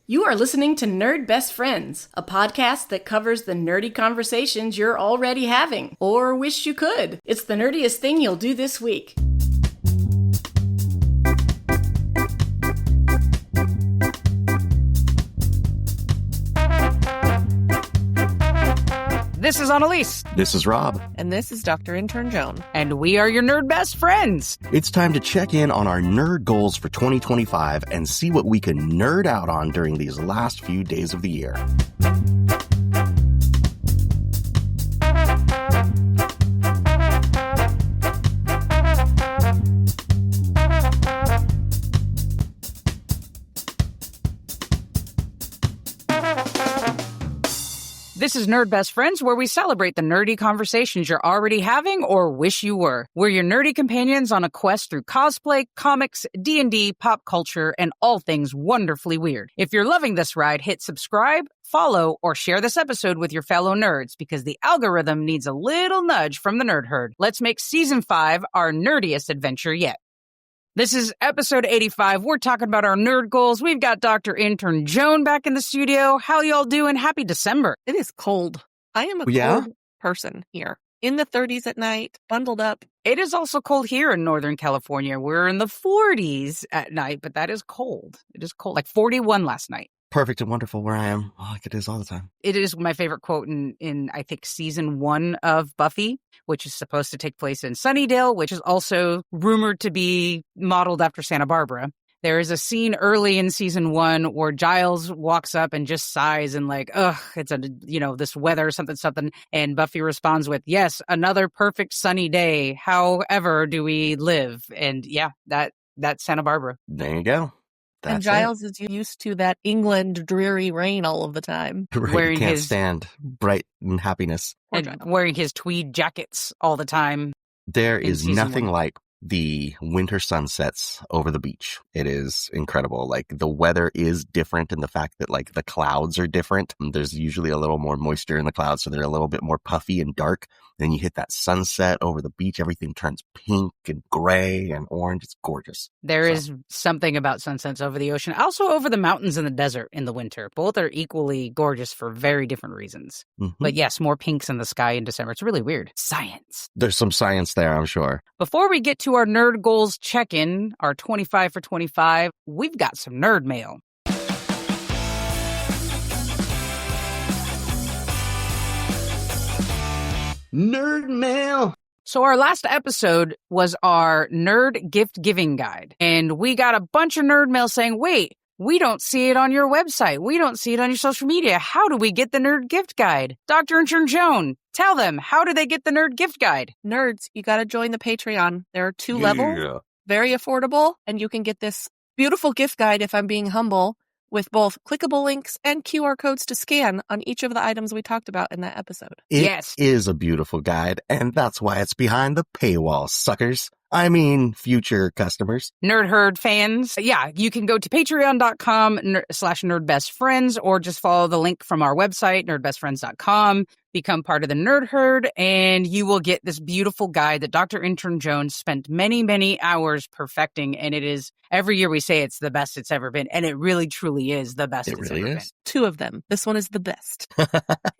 You are listening to Nerd Best Friends, a podcast that covers the nerdy conversations you're already having, or wish you could. It's the nerdiest thing you'll do this week. This is Analese. This is Rob. And this is Dr. Intern Joan. And we are your nerd best friends. It's time to check in on our nerd goals for 2025 and see what we can nerd out on during these last few days of the year. This is Nerd Best Friends, where we celebrate the nerdy conversations you're already having or wish you were. We're your nerdy companions on a quest through cosplay, comics, D&D, pop culture, and all things wonderfully weird. If you're loving this ride, hit subscribe, follow, or share this episode with your fellow nerds, because the algorithm needs a little nudge from the nerd herd. Let's make Season 5 our nerdiest adventure yet. This is episode 85. We're talking about our nerd goals. We've got Dr. Intern Joan back in the studio. How y'all doing? Happy December. It is cold. I am a cold person here. In the 30s at night, bundled up. It is also cold here in Northern California. We're in the 40s at night, but that is cold. It is cold, like 41 last night. Perfect and wonderful where I am, like it is all the time. It is my favorite quote in I think, season 1 of Buffy, which is supposed to take place in Sunnydale, which is also rumored to be modeled after Santa Barbara. There is a scene early in season 1 where Giles walks up and just sighs and like, ugh, it's this weather, something. And Buffy responds with, yes, another perfect sunny day. However do we live? And yeah, that's Santa Barbara. There you go. And Giles is used to that England dreary rain all of the time. Right, he can't stand bright and happiness. And wearing his tweed jackets all the time. There is nothing like the winter sunsets over the beach. It is incredible. Like, the weather is different, and the fact that like the clouds are different. There's usually a little more moisture in the clouds, so they're a little bit more puffy and dark. Then you hit that sunset over the beach, everything turns pink and gray and orange. It's gorgeous. There is something about sunsets over the ocean, also over the mountains and the desert in the winter. Both are equally gorgeous for very different reasons. Mm-hmm. But yes, more pinks in the sky in December. It's really weird. Science. There's some science there, I'm sure. Before we get to our nerd goals check-in, our 25 for 25, we've got some nerd mail. Nerd mail. So our last episode was our nerd gift giving guide. And we got a bunch of nerd mail saying, wait, we don't see it on your website. We don't see it on your social media. How do we get the nerd gift guide? Dr. Intern Joan, tell them, how do they get the nerd gift guide? Nerds, you got to join the Patreon. There are 2 levels, very affordable, and you can get this beautiful gift guide, if I'm being humble, with both clickable links and QR codes to scan on each of the items we talked about in that episode. It is a beautiful guide, and that's why it's behind the paywall, suckers. I mean, future customers. Nerd Herd fans. Yeah, you can go to patreon.com/nerdbestfriends or just follow the link from our website, nerdbestfriends.com. Become part of the Nerd Herd, and you will get this beautiful guide that Dr. Intern Joan spent many, many hours perfecting. And it is, every year we say it's the best it's ever been. And it really, truly is the best it's ever been. 2 of them. This one is the best.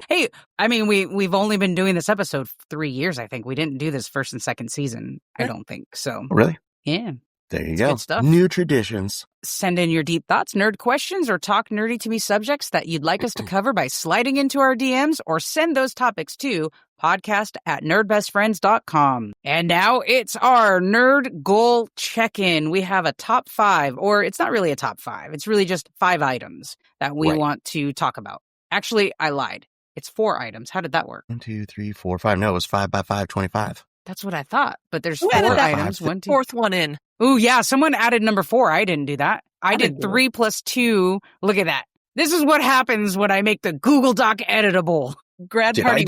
Hey, I mean, we've only been doing this episode for 3 years, I think. We didn't do this first and second season, I don't think. So really? Yeah. There you go. Good stuff. New traditions. Send in your deep thoughts, nerd questions, or talk nerdy to me subjects that you'd like us to cover by sliding into our DMs, or send those topics to podcast@nerdbestfriends.com. And now it's our nerd goal check-in. We have a top 5, or it's not really a top 5. It's really just 5 items that we want to talk about. Actually, I lied. It's 4 items. How did that work? 1, 2, 3, 4, 5. No, it was 5 by 5, 25. That's what I thought. But there's 4 items. 1, 2. 4th one in. Ooh, yeah. Someone added number 4. I didn't do that. I did 3 plus 2. Look at that. This is what happens when I make the Google Doc editable. Grad Party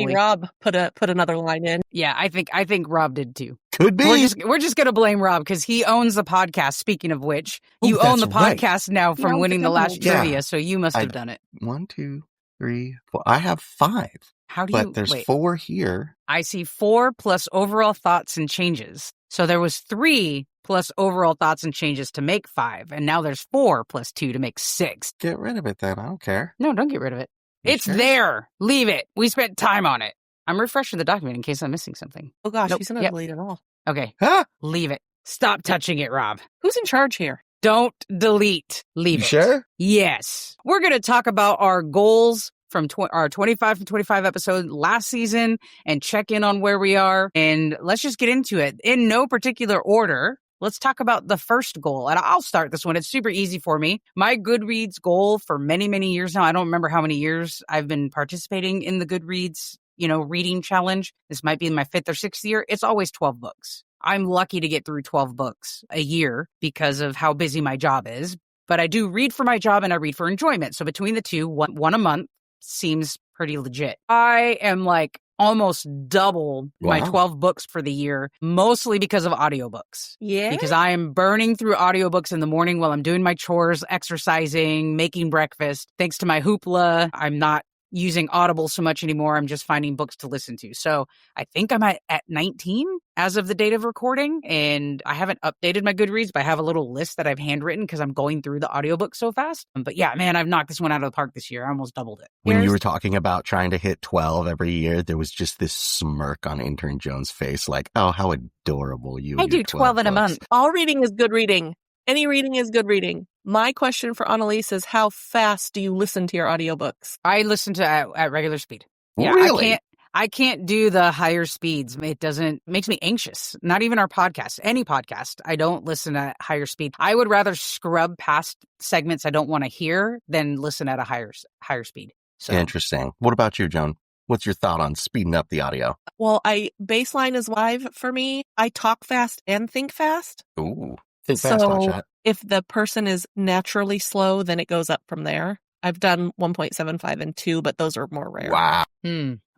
Rob put another line in. Yeah, I think Rob did too. Could be. We're just gonna blame Rob because he owns the podcast. Speaking of which, you own the podcast now from winning the last trivia, so you must have done it. 1, 2, 3, 4. I have 5. How do you? But there's 4 here. I see 4 plus overall thoughts and changes. So there was 3 plus overall thoughts and changes to make 5. And now there's 4 plus 2 to make 6. Get rid of it then. I don't care. No, don't get rid of it. It's sure? there. Leave it. We spent time on it. I'm refreshing the document in case I'm missing something. Oh gosh, Nope. he's going to delete it all. Okay. Huh? Leave it. Stop touching it, Rob. Who's in charge here? Don't delete. Leave You it. sure? Yes. We're going to talk about our goals from our 25 from 25 episode last season and check in on where we are. And let's just get into it. In no particular order, let's talk about the first goal. And I'll start this one. It's super easy for me. My Goodreads goal for many, many years now, I don't remember how many years I've been participating in the Goodreads, reading challenge. This might be in my 5th or 6th year. It's always 12 books. I'm lucky to get through 12 books a year because of how busy my job is. But I do read for my job and I read for enjoyment. So between the two, one a month seems pretty legit. I am like almost double my 12 books for the year, mostly because of audiobooks. Yeah. Because I am burning through audiobooks in the morning while I'm doing my chores, exercising, making breakfast. Thanks to my Hoopla, I'm not using Audible so much anymore. I'm just finding books to listen to. So I think I'm at 19 as of the date of recording, and I haven't updated my Goodreads, but I have a little list that I've handwritten because I'm going through the audiobook so fast. But yeah, man, I've knocked this one out of the park this year. I almost doubled it. When you were talking about trying to hit 12 every year, there was just this smirk on Intern Joan's face, like, oh, how adorable you I do 12 in a month. All reading is good reading. Any reading is good reading. My question for Analese is, how fast do you listen to your audiobooks? I listen to at regular speed. Yeah, Really? I can't do the higher speeds. Makes me anxious. Not even our podcast, any podcast. I don't listen at higher speed. I would rather scrub past segments I don't want to hear than listen at a higher speed. So. Interesting. What about you, Joan? What's your thought on speeding up the audio? Well, baseline is live for me. I talk fast and think fast. Ooh. Think fast, talk chat. If the person is naturally slow, then it goes up from there. I've done 1.75 and 2, but those are more rare. Wow.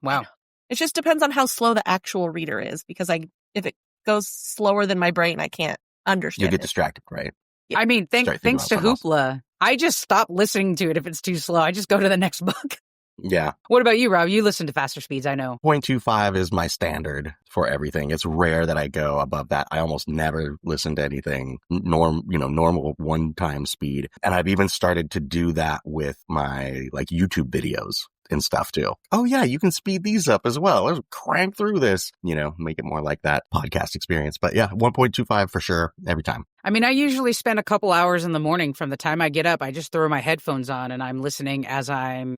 Wow. It just depends on how slow the actual reader is, because if it goes slower than my brain, I can't understand. You get distracted, right? Yeah. I mean, thanks to Hoopla, I just stop listening to it if it's too slow. I just go to the next book. Yeah. What about you, Rob? You listen to faster speeds, I know. 0.25 is my standard for everything. It's rare that I go above that. I almost never listen to anything normal one-time speed. And I've even started to do that with my YouTube videos and stuff too. Oh yeah, you can speed these up as well. Let's crank through this, make it more like that podcast experience. But yeah, 1.25 for sure every time. I mean, I usually spend a couple hours in the morning from the time I get up. I just throw my headphones on and I'm listening as I'm,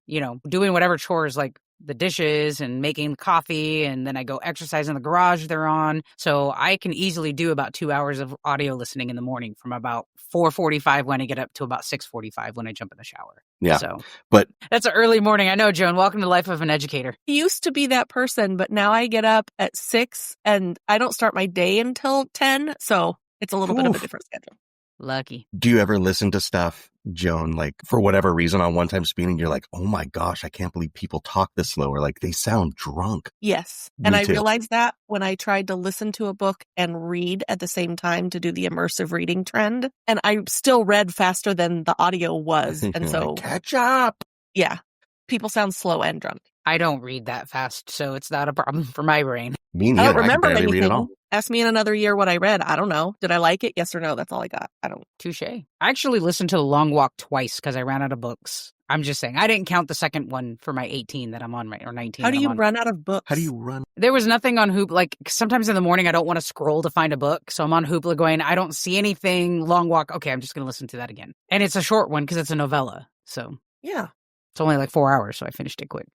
doing whatever chores like the dishes and making coffee, and then I go exercise in the garage they're on. So I can easily do about 2 hours of audio listening in the morning from about 4:45 when I get up to about 6:45 when I jump in the shower. Yeah. So, but that's an early morning. I know, Joan. Welcome to the life of an educator. I used to be that person, but now I get up at 6 and I don't start my day until 10. So it's a little bit of a different schedule. Lucky. Do you ever listen to stuff, Joan, for whatever reason on one-time speed and you're like, oh my gosh, I can't believe people talk this slow, or they sound drunk? Yes. Me And I too. realized that when I tried to listen to a book and read at the same time to do the immersive reading trend. And I still read faster than the audio was. And so catch up. Yeah, people sound slow and drunk. I don't read that fast, so it's not a problem for my brain. Me I neither. don't remember I can barely read it all. anything. Ask me in another year what I read. I don't know. Did I like it? Yes or no? That's all I got. I don't. Touche. I actually listened to The Long Walk twice because I ran out of books. I'm just saying. I didn't count the second one for my 18 that I'm on right, or 19. How do you run out of books? How do you run? There was nothing on Hoopla. Sometimes in the morning I don't want to scroll to find a book, so I'm on Hoopla going, I don't see anything. Long Walk. Okay, I'm just going to listen to that again. And it's a short one because it's a novella. So Yeah. it's only 4 hours, so I finished it quick.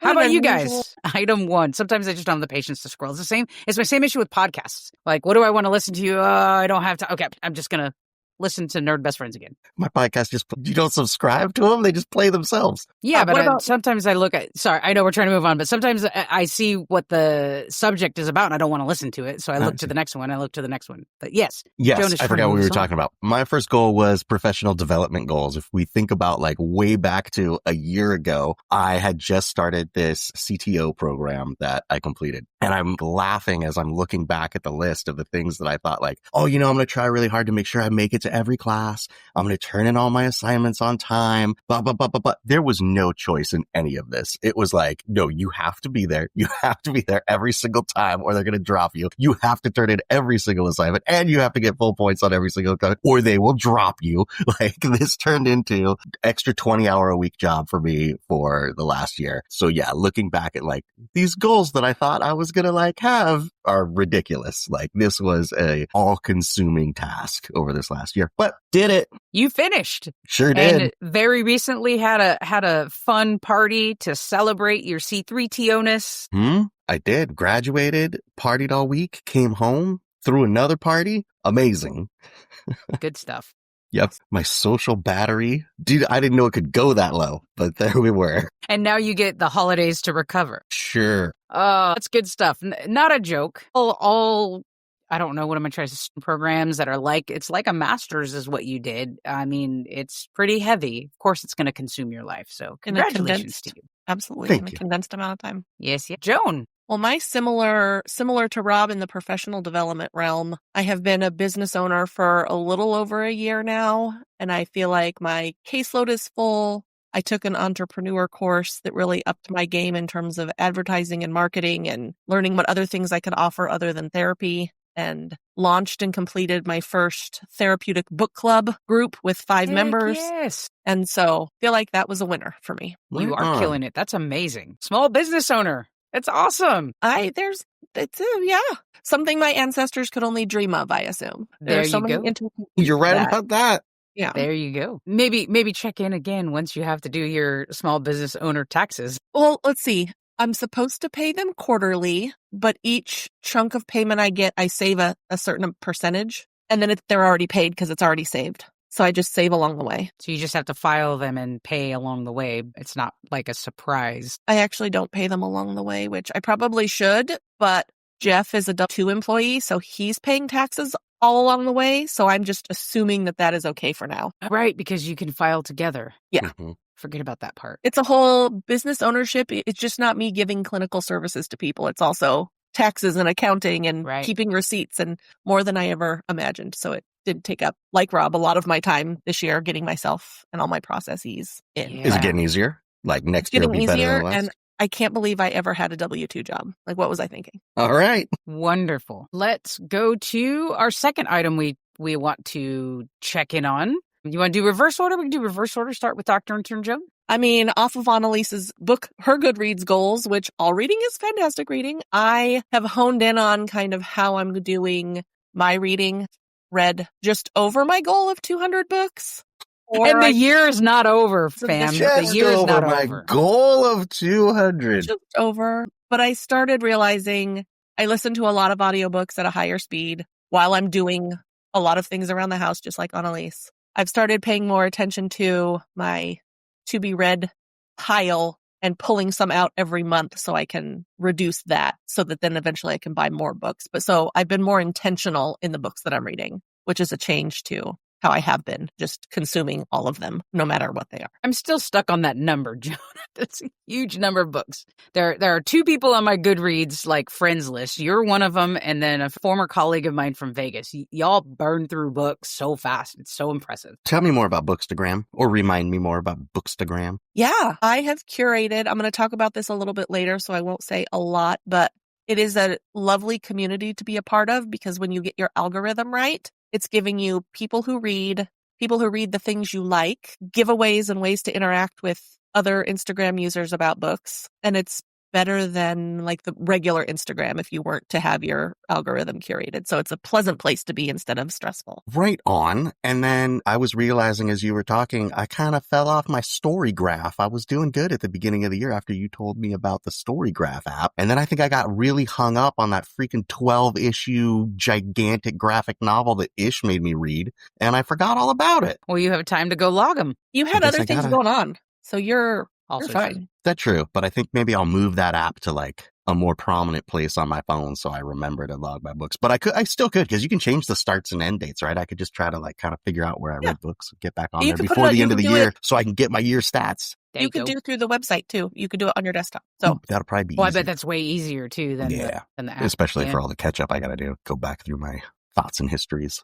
How about you guys? Item 1. Sometimes I just don't have the patience to scroll. It's my same issue with podcasts. What do I want to listen to? I don't have to. Okay, I'm just going to listen to Nerd Best Friends again. My podcast you don't subscribe to them. They just play themselves. Yeah, but sometimes I look at, sorry, I know we're trying to move on, but sometimes I see what the subject is about and I don't want to listen to it. So I look to the next one. But yes. Yes, I forgot what we were talking about. My first goal was professional development goals. If we think about way back to a year ago, I had just started this CTO program that I completed. And I'm laughing as I'm looking back at the list of the things that I thought like, oh, I'm going to try really hard to make sure I make it to every class. I'm going to turn in all my assignments on time, blah, blah, blah, blah, blah. There was no choice in any of this. It was like, no, you have to be there. You have to be there every single time or they're going to drop you. You have to turn in every single assignment and you have to get full points on every single time or they will drop you. Like this turned into extra 20-hour-a-week job for me for the last year. So yeah, looking back at like these goals that I thought I was going to like have are ridiculous. Like this was a all-consuming task over this last year, but did it. You finished. Sure did. And very recently had a fun party to celebrate your C3TO-ness. I did. Graduated, partied all week, came home, threw another party. Amazing. Good stuff. Yep. My social battery. Dude, I didn't know it could go that low, but there we were. And now you get the holidays to recover. Sure. That's good stuff. Not a joke. All I don't know, what am I trying to say? Programs that are like, it's like a master's is what you did. I mean, it's pretty heavy. Of course, it's going to consume your life. So congratulations to you. Absolutely. Thank in a you. condensed amount of time. Yes. Joan. Well, my similar to Rob in the professional development realm, I have been a business owner for a little over a year now, and I feel like my caseload is full. I took an entrepreneur course that really upped my game in terms of advertising and marketing and learning what other things I could offer other than therapy, and launched and completed my first therapeutic book club group with 5 members. Yes. And so I feel like that was a winner for me. You are killing it. That's amazing. Small business owner. It's awesome. Something my ancestors could only dream of, I assume. There you go. You're right about that. Yeah. There you go. Maybe check in again once you have to do your small business owner taxes. Well, let's see. I'm supposed to pay them quarterly, but each chunk of payment I get, I save a certain percentage, and then they're already paid because it's already saved. So I just save along the way. So you just have to file them and pay along the way. It's not like a surprise. I actually don't pay them along the way, which I probably should, but Jeff is a W-2 employee, so he's paying taxes all along the way. So I'm just assuming that is okay for now. Right, because you can file together. Yeah. Mm-hmm. Forget about that part. It's a whole business ownership. It's just not me giving clinical services to people. It's also taxes and accounting and keeping receipts and more than I ever imagined. So it did take up, like Rob, a lot of my time this year getting myself and all my processes in. Yeah. Is it getting easier? Like next year will be better than last? And I can't believe I ever had a W-2 job. Like, what was I thinking? All right. Wonderful. Let's go to our second item we want to check in on. You want to do reverse order? We can do reverse order. Start with Dr. Intern Joan. I mean, off of Analese's book, her Goodreads goals, which all reading is fantastic reading, I have honed in on kind of how I'm doing my reading. Read just over my goal of 200 books. And the year is not over, fam. The year is not my over. Goal of 200. Just over. But I started realizing I listen to a lot of audiobooks at a higher speed while I'm doing a lot of things around the house, just like Analese. I've started paying more attention to my to be read pile and pulling some out every month so I can reduce that so that then eventually I can buy more books. But so I've been more intentional in the books that I'm reading, which is a change to how I have been just consuming all of them, no matter what they are. I'm still stuck on that number, Joan. That's a huge number of books. There are 2 people on my Goodreads, like, friends list. You're one of them, and then a former colleague of mine from Vegas. Y'all burn through books so fast. It's so impressive. Tell me more about Bookstagram, or remind me more about Bookstagram. Yeah, I have curated. I'm going to talk about this a little bit later, so I won't say a lot, but it is a lovely community to be a part of because when you get your algorithm right, it's giving you people who read the things you like, giveaways and ways to interact with other Instagram users about books. And it's better than like the regular Instagram if you weren't to have your algorithm curated. So it's a pleasant place to be instead of stressful. Right on. And then I was realizing as you were talking, I kind of fell off my story graph. I was doing good at the beginning of the year after you told me about the story graph app. And then I think I got really hung up on that freaking 12-issue gigantic graphic novel that Ish made me read. And I forgot all about it. Well, you have time to go log them. You had other things going on. So you're fine. True. That's true. But I think maybe I'll move that app to like a more prominent place on my phone so I remember to log my books. But I still could because you can change the starts and end dates, right? I could just try to like kind of figure out where I read books and get back on there before the end of the year so I can get my year stats. You could do through the website too. You could do it on your desktop. So that'll probably be I easier. bet that's way easier too than the app. Especially for all the catch up I got to do. Go back through my thoughts and histories.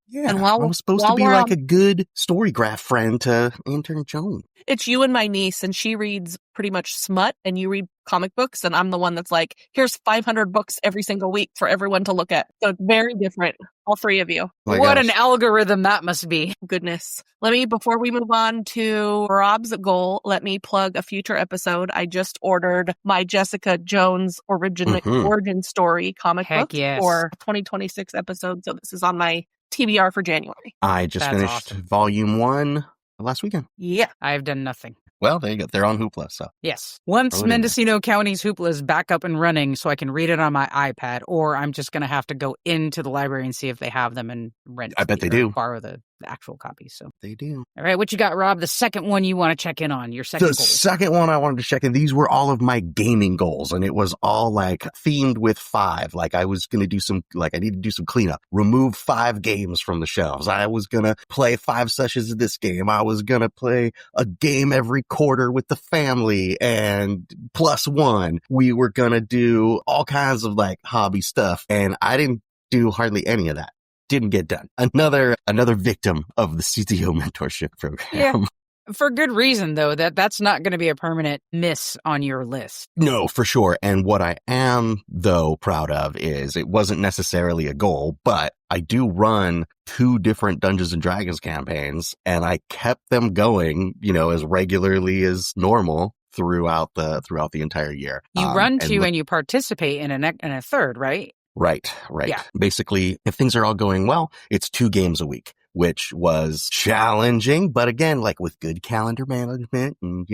Yeah, and I was supposed to be like a good story graph friend to Intern Joan. It's you and my niece, and she reads pretty much smut, and you read comic books, and I'm the one that's like, here's 500 books every single week for everyone to look at. So it's very different, all three of you. What an algorithm that must be. Goodness. Before we move on to Rob's goal, let me plug a future episode. I just ordered my Jessica Jones origin story comic book for 2026 episode, so this is on my TBR for January. I just finished volume 1 last weekend. Yeah. I've done nothing. Well, there you go. They're on Hoopla, so. Yes. Once Mendocino County's Hoopla is back up and running so I can read it on my iPad, or I'm just going to have to go into the library and see if they have them and rent. I bet they do. Borrow the actual copies. So they do. All right. What you got, Rob? The second one you want to check in on, your second goal. The second one I wanted to check in, these were all of my gaming goals, and it was all like themed with 5. Like I was going to do I need to do some cleanup, remove 5 games from the shelves. I was going to play 5 sessions of this game. I was going to play a game every quarter with the family and +1. We were going to do all kinds of like hobby stuff, and I didn't do hardly any of that. Didn't get done. Another victim of the CTO mentorship program. Yeah. For good reason, though, that's not going to be a permanent miss on your list. No, for sure. And what I am, though, proud of is it wasn't necessarily a goal, but I do run 2 different Dungeons and Dragons campaigns, and I kept them going, as regularly as normal throughout the entire year. You run 2 and you participate in a third, right? Right. Yeah. Basically, if things are all going well, it's 2 games a week, which was challenging. But again, like with good calendar management and,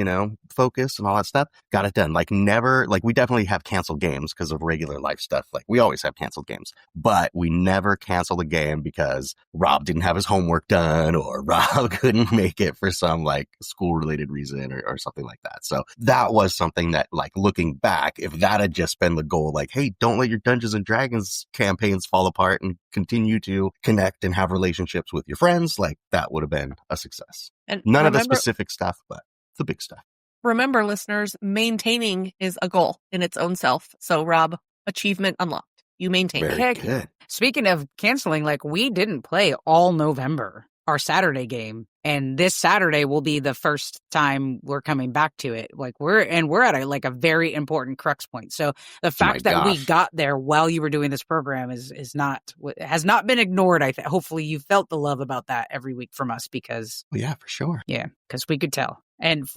focus and all that stuff, got it done. We definitely have canceled games because of regular life stuff. Like we always have canceled games, but we never canceled a game because Rob didn't have his homework done or Rob couldn't make it for some like school related reason or something like that. So that was something that like looking back, if that had just been the goal, like, hey, don't let your Dungeons and Dragons campaigns fall apart and continue to connect and have relationships with your friends, like that would have been a success. And none of the specific stuff, but the big stuff. Remember, listeners, maintaining is a goal in its own self. So, Rob, achievement unlocked. You maintain. Very good. Speaking of canceling, we didn't play all November, our Saturday game. And this Saturday will be the first time we're coming back to it. We're at a very important crux point. So the fact that we got there while you were doing this program has not been ignored. Hopefully you felt the love about that every week from us because. Well, yeah, for sure. Yeah, because we could tell. And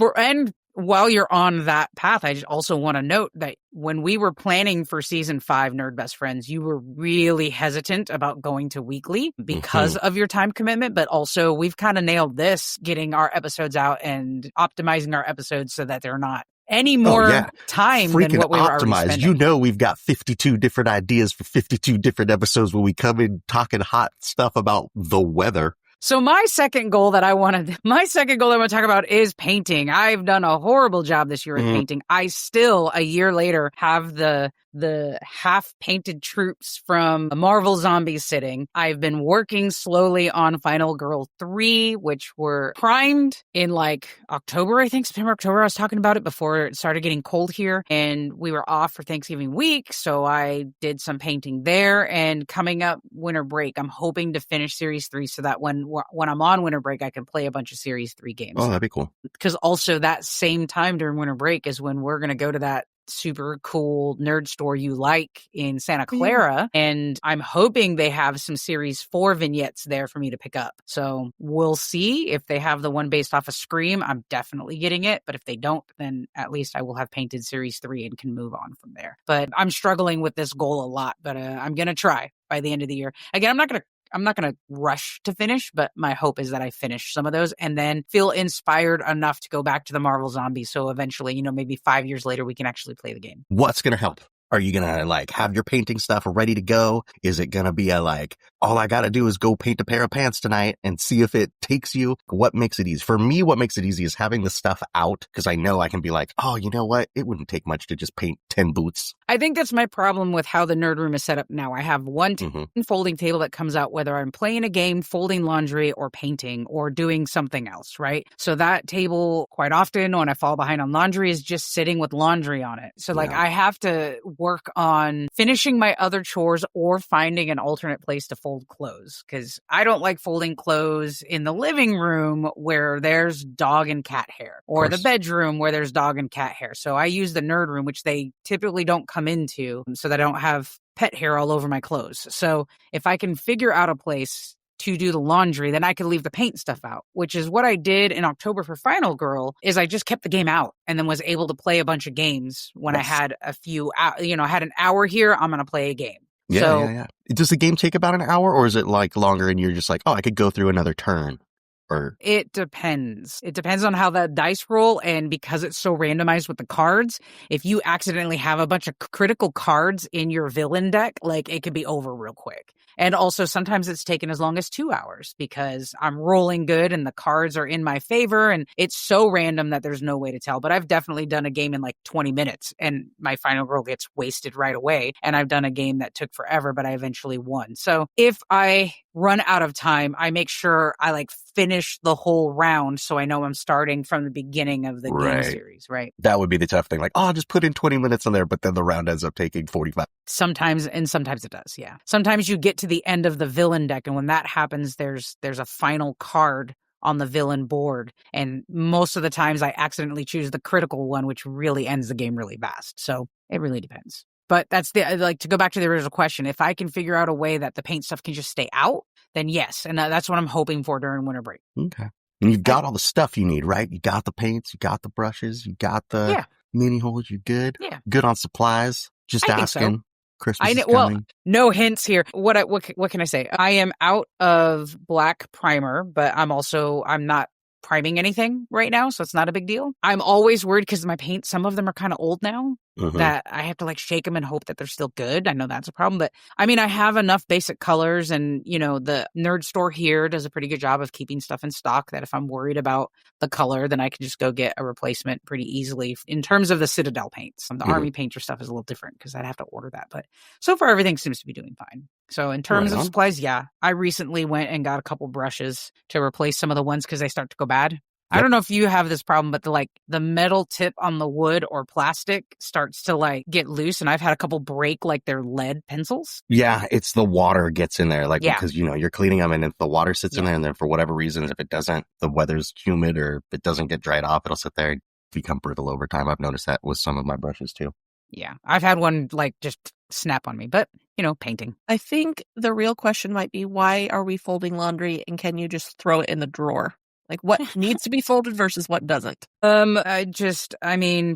while you're on that path, I just also want to note that when we were planning for season 5 Nerd Best Friends, you were really hesitant about going to weekly because of your time commitment. But also we've kind of nailed this, getting our episodes out and optimizing our episodes so that they're not any more time than what we were already spending. We've got 52 different ideas for 52 different episodes when we come in talking hot stuff about the weather. So my second goal that I want to talk about is painting. I've done a horrible job this year at painting. I still, a year later, have the half-painted troops from Marvel Zombies sitting. I've been working slowly on Final Girl 3, which were primed in October, I think, September, October. I was talking about it before it started getting cold here, and we were off for Thanksgiving week, so I did some painting there. And coming up winter break, I'm hoping to finish Series 3 so that when I'm on winter break, I can play a bunch of Series 3 games. Oh, that'd be cool. Because also that same time during winter break is when we're going to go to that super cool nerd store you like in Santa Clara, and I'm hoping they have some Series 4 vignettes there for me to pick up. So we'll see. If they have the one based off of Scream, I'm definitely getting it, but if they don't, then at least I will have painted Series 3 and can move on from there. But I'm struggling with this goal a lot, but I'm gonna try by the end of the year. Again, I'm not going to rush to finish, but my hope is that I finish some of those and then feel inspired enough to go back to the Marvel Zombies. So eventually, maybe 5 years later, we can actually play the game. What's going to help? Are you going to have your painting stuff ready to go? Is it going to be all I got to do is go paint a pair of pants tonight and see if it takes you? What makes it easy? For me, what makes it easy is having the stuff out, because I know I can be oh, you know what? It wouldn't take much to just paint 10 boots. I think that's my problem with how the nerd room is set up now. I have one folding table that comes out whether I'm playing a game, folding laundry, or painting, or doing something else, right? So that table, quite often, when I fall behind on laundry, is just sitting with laundry on it. So, like, I have to work on finishing my other chores or finding an alternate place to fold clothes, because I don't like folding clothes in the living room where there's dog and cat hair, or the bedroom where there's dog and cat hair. So I use the nerd room, which they typically don't come into, so that I don't have pet hair all over my clothes. So if I can figure out a place to do the laundry, then I could leave the paint stuff out, which is what I did in October for Final Girl. Is I just kept the game out and then was able to play a bunch of games when I had a few, I had an hour here, I'm going to play a game. Yeah. Does the game take about an hour, or is it like longer and you're just like, oh, I could go through another turn? Or it depends. It depends on how the dice roll, and because it's so randomized with the cards, if you accidentally have a bunch of critical cards in your villain deck, like, it could be over real quick. And also sometimes it's taken as long as 2 hours because I'm rolling good and the cards are in my favor, and it's so random that there's no way to tell. But I've definitely done a game in like 20 minutes and my final girl gets wasted right away. And I've done a game that took forever, but I eventually won. So if I run out of time, I make sure I like finish the whole round so I know I'm starting from the beginning of the game series, right? That would be the tough thing. Like, oh, I'll just put in 20 minutes in there, but then the round ends up taking 45. Sometimes it does, yeah. Sometimes you get to the end of the villain deck, and when that happens, there's a final card on the villain board, and most of the times I accidentally choose the critical one, which really ends the game really fast. So it really depends. But that's to go back to the original question, if I can figure out a way that the paint stuff can just stay out, then yes. And that's what I'm hoping for during winter break. Okay. And you've got all the stuff you need, right? You got the paints, you got the brushes, you got the mini holes, you're good. Yeah. Good on supplies. Just asking. So. Christmas is coming. Well, no hints here. What can I say? I am out of black primer, but I'm not priming anything right now, so it's not a big deal. I'm always worried because my paint, some of them are kind of old now, that I have to like shake them and hope that they're still good. I know that's a problem, but I mean, I have enough basic colors, and the nerd store here does a pretty good job of keeping stuff in stock that if I'm worried about the color, then I can just go get a replacement pretty easily. In terms of the Citadel paints, the Army painter stuff is a little different because I'd have to order that, but so far everything seems to be doing fine. So in terms of supplies, I recently went and got a couple brushes to replace some of the ones because they start to go bad. Yep. I don't know if you have this problem, but the metal tip on the wood or plastic starts to like get loose, and I've had a couple break like they're lead pencils. Yeah, it's the water gets in there, because you're cleaning them and if the water sits in there, and then for whatever reason, if it doesn't, the weather's humid or if it doesn't get dried off, it'll sit there and become brittle over time. I've noticed that with some of my brushes too. Yeah, I've had one like just snap on me, but painting. I think the real question might be, why are we folding laundry and can you just throw it in the drawer? Like, what needs to be folded versus what doesn't?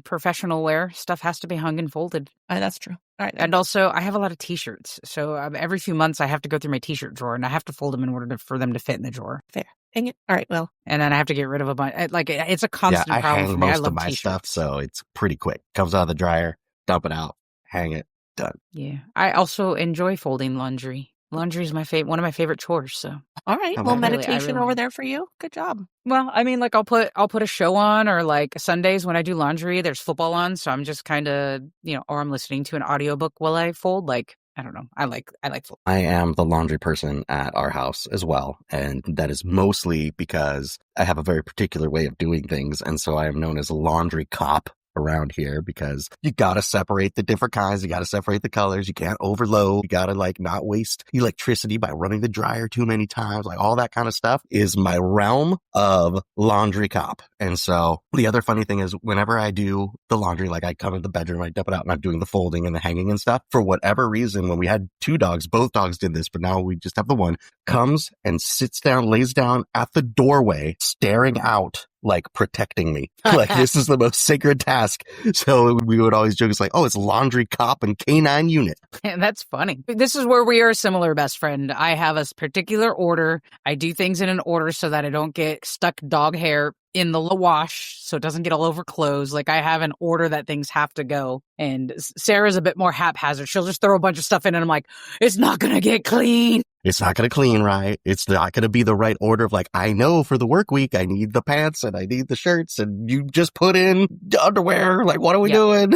Professional wear stuff has to be hung and folded. That's true. All right. And also, I have a lot of t-shirts. So every few months, I have to go through my t-shirt drawer, and I have to fold them in order for them to fit in the drawer. Fair. Dang it. All right, well. And then I have to get rid of a bunch. It's a constant problem for me. I hang most of my stuff, so it's pretty quick. Comes out of the dryer, dump it out, hang it, done. Yeah. I also enjoy folding laundry. Laundry is one of my favorite chores. So, all right. Well, meditation over there for you. Good job. Well, I mean, like I'll put a show on, or like Sundays when I do laundry, there's football on, so I'm just kind of or I'm listening to an audiobook while I fold. Like, I don't know. I like fold. I am the laundry person at our house as well, and that is mostly because I have a very particular way of doing things, and so I am known as a laundry cop around here because you gotta separate the different kinds, you gotta separate the colors, you can't overload, you gotta not waste electricity by running the dryer too many times, all that kind of stuff is my realm of laundry cop. And so the other funny thing is whenever I do the laundry, I come in the bedroom, I dump it out and I'm doing the folding and the hanging and stuff. For whatever reason, when we had 2 dogs, both dogs did this, but now we just have the one, comes and sits down, lays down at the doorway, staring out, protecting me. This is the most sacred task. So we would always joke, it's laundry cop and canine unit. That's funny. This is where we are a similar best friend. I have a particular order. I do things in an order so that I don't get stuck dog hair in the wash, so it doesn't get all over clothes. I have an order that things have to go. And Sarah's a bit more haphazard. She'll just throw a bunch of stuff in and I'm like, it's not going to get clean. It's not going to clean right. It's not going to be the right order of I know for the work week, I need the pants and I need the shirts and you just put in underwear. What are we doing?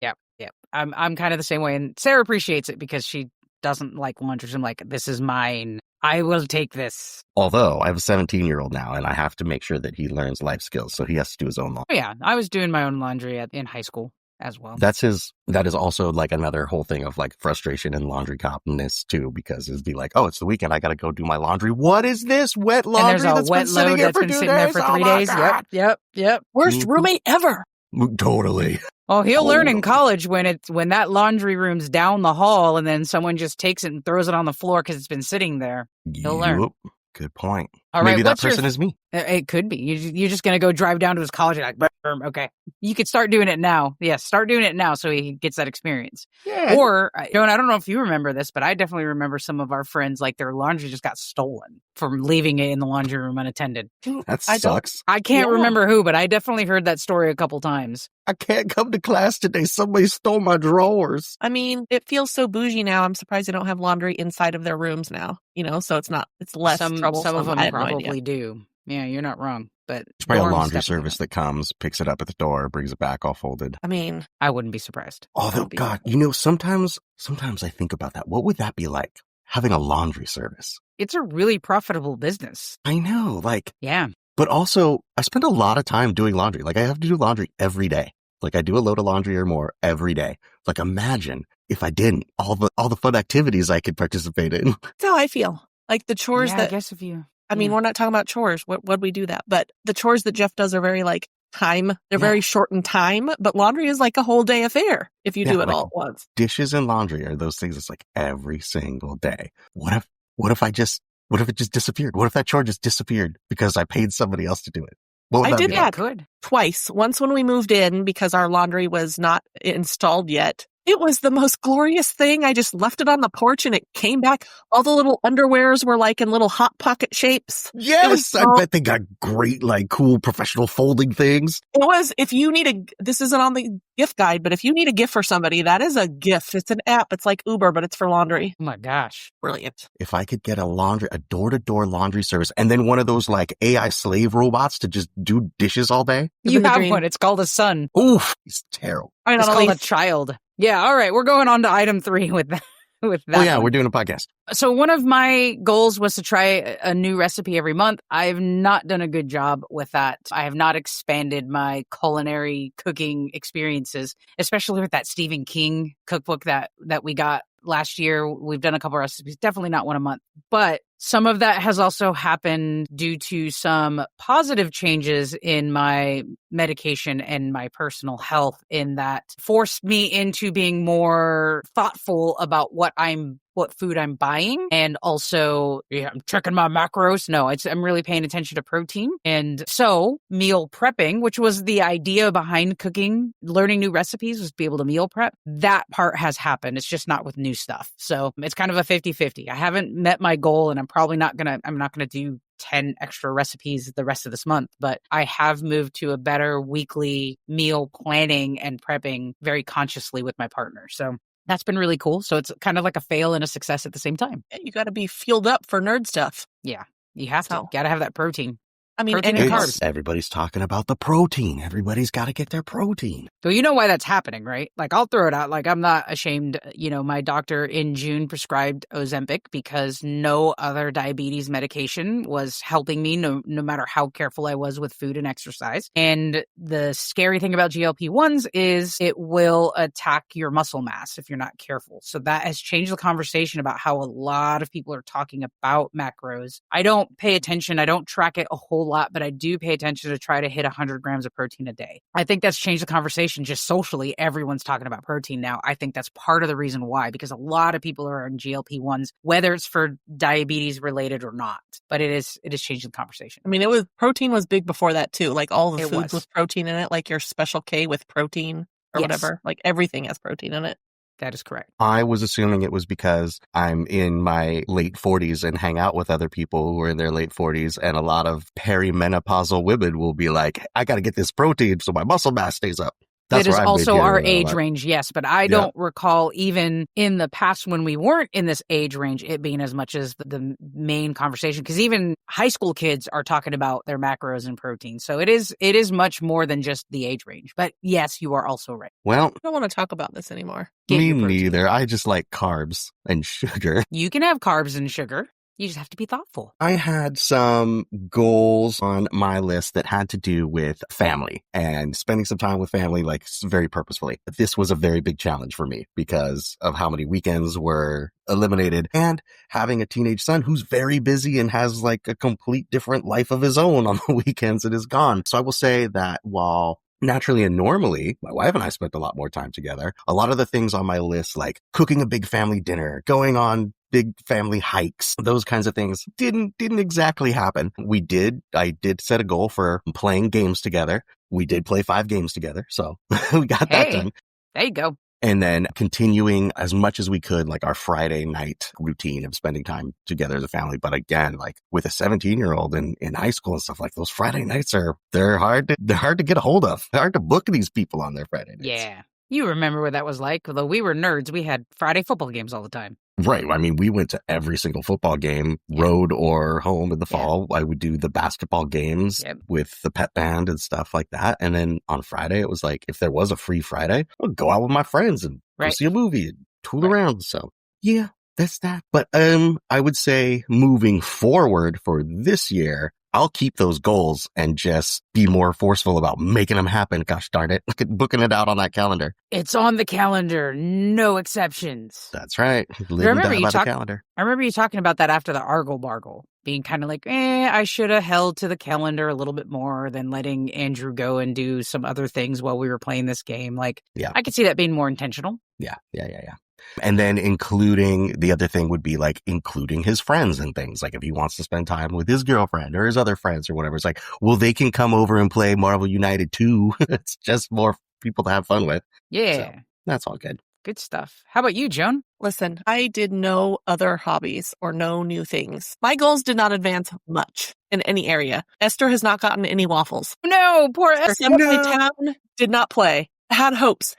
Yep. I'm kind of the same way. And Sarah appreciates it because she doesn't like laundry. So I'm like, this is mine. I will take this. Although I have a 17-year-old now, and I have to make sure that he learns life skills, so he has to do his own laundry. Oh, yeah, I was doing my own laundry in high school as well. That is also like another whole thing of like frustration and laundry copness too, because it'd be like, oh, it's the weekend, I got to go do my laundry. What is this wet laundry? And there's a wet load that's been sitting there for 3 days. Yep. Worst roommate ever. Totally. Oh, he'll learn in college when that laundry room's down the hall and then someone just takes it and throws it on the floor because it's been sitting there. He'll learn. Good point. All Maybe right, that person is me. It could be. You're just going to go drive down to his college and like, okay. You could start doing it now. Yes, start doing it now so he gets that experience. Yeah. Or, Joan, I don't know if you remember this, but I definitely remember some of our friends, like their laundry just got stolen from leaving it in the laundry room unattended. That sucks. I can't remember who, but I definitely heard that story a couple times. I can't come to class today. Somebody stole my drawers. I mean, it feels so bougie now. I'm surprised they don't have laundry inside of their rooms now, so it's less troublesome. Some of them probably do. Yeah, you're not wrong. But it's probably a laundry service that comes, picks it up at the door, brings it back all folded. I mean, I wouldn't be surprised. Although, God, sometimes I think about that. What would that be like, having a laundry service? It's a really profitable business. I know, yeah. But also, I spend a lot of time doing laundry. Like, I have to do laundry every day. Like, I do a load of laundry or more every day. Like, imagine if I didn't, all the fun activities I could participate in. That's how I feel. Like the chores I guess if you... I mean, we're not talking about chores. What we do that? But the chores that Jeff does are very time. They're very short in time, but laundry is like a whole day affair if you do it all at once. Dishes and laundry are those things that's like every single day. What if it just disappeared? What if that chore just disappeared because I paid somebody else to do it? I did that twice. Once when we moved in because our laundry was not installed yet. It was the most glorious thing. I just left it on the porch and it came back. All the little underwears were in little hot pocket shapes. Yes, I bet they got great, cool professional folding things. It was, if you need this isn't on the gift guide, but if you need a gift for somebody, that is a gift. It's an app. It's like Uber, but it's for laundry. Oh my gosh. Brilliant. If I could get a door-to-door laundry service and then one of those AI slave robots to just do dishes all day. You have one. It's called a son. Oof, he's terrible. All right, it's called a child. Yeah, all right. We're going on to item 3 with that. Oh, yeah, we're doing a podcast. So one of my goals was to try a new recipe every month. I've not done a good job with that. I have not expanded my culinary cooking experiences, especially with that Stephen King cookbook that we got last year. We've done a couple recipes, definitely not one a month. But some of that has also happened due to some positive changes in my medication and my personal health, in that forced me into being more thoughtful about what food I'm buying. And also, I'm checking my macros. No, I'm really paying attention to protein. And so meal prepping, which was the idea behind cooking, learning new recipes, was to be able to meal prep. That part has happened. It's just not with new stuff. So it's kind of a 50-50. I haven't met my goal, and I'm not going to do 10 extra recipes the rest of this month, but I have moved to a better weekly meal planning and prepping very consciously with my partner. So that's been really cool. So it's kind of like a fail and a success at the same time. You got to be fueled up for nerd stuff. Yeah, you have to. Got to have that protein. I mean, protein and carbs. Everybody's talking about the protein. Everybody's got to get their protein. So you know why that's happening, right? I'll throw it out. I'm not ashamed. My doctor in June prescribed Ozempic because no other diabetes medication was helping me, no matter how careful I was with food and exercise. And the scary thing about GLP-1s is it will attack your muscle mass if you're not careful. So that has changed the conversation about how a lot of people are talking about macros. I don't pay attention. I don't track it a whole lot, but I do pay attention to try to hit 100 grams of protein a day. I think that's changed the conversation just socially. Everyone's talking about protein now. I think that's part of the reason why, because a lot of people are on GLP-1s, whether it's for diabetes related or not, but it is changing the conversation. I mean, protein was big before that too. All the foods with protein in it, like your Special K with protein or whatever, everything has protein in it. That is correct. I was assuming it was because I'm in my late 40s and hang out with other people who are in their late 40s, and a lot of perimenopausal women will be like, I got to get this protein so my muscle mass stays up. That's that is where I've been also our hearing age about. range, yes. But I don't recall even in the past when we weren't in this age range, it being as much as the main conversation. Because even high school kids are talking about their macros and proteins. So it is much more than just the age range. But yes, you are also right. Well, I don't want to talk about this anymore. me neither. I just like carbs and sugar. You can have carbs and sugar. You just have to be thoughtful. I had some goals on my list that had to do with family and spending some time with family, like very purposefully. This was a very big challenge for me because of how many weekends were eliminated and having a teenage son who's very busy and has like a complete different life of his own on the weekends that is gone. So I will say that while naturally and normally, my wife and I spent a lot more time together. A lot of the things on my list, like cooking a big family dinner, going on big family hikes, those kinds of things didn't exactly happen. I did set a goal for playing games together. We did play 5 games together. So we got that done. There you go. And then continuing as much as we could, like our Friday night routine of spending time together as a family. But again, like with a 17-year-old in high school and stuff, like those Friday nights they're hard to get a hold of. They're hard to book these people on their Friday nights. Yeah. You remember what that was like. Although we were nerds, we had Friday football games all the time. Right. I mean, we went to every single football game, road or home in the fall. I would do the basketball games with the pep band and stuff like that. And then on Friday, it was like, if there was a free Friday, I'll go out with my friends and go see a movie and tool around. So yeah, that's that. But I would say moving forward for this year, I'll keep those goals and just be more forceful about making them happen. Gosh darn it. Look at booking it out on that calendar. It's on the calendar. No exceptions. That's right. I remember you talking about that after the Argle Bargle, being kind of like, I should have held to the calendar a little bit more than letting Andrew go and do some other things while we were playing this game. Like, I could see that being more intentional. Yeah. And then the other thing would be like including his friends and things. Like if he wants to spend time with his girlfriend or his other friends or whatever, it's like, well, they can come over and play Marvel United too. It's just more people to have fun with. Yeah. So that's all good. Good stuff. How about you, Joan? Listen, I did no other hobbies or no new things. My goals did not advance much in any area. Esther has not gotten any waffles. No, poor Esther. Assembly Town did not play. Had hopes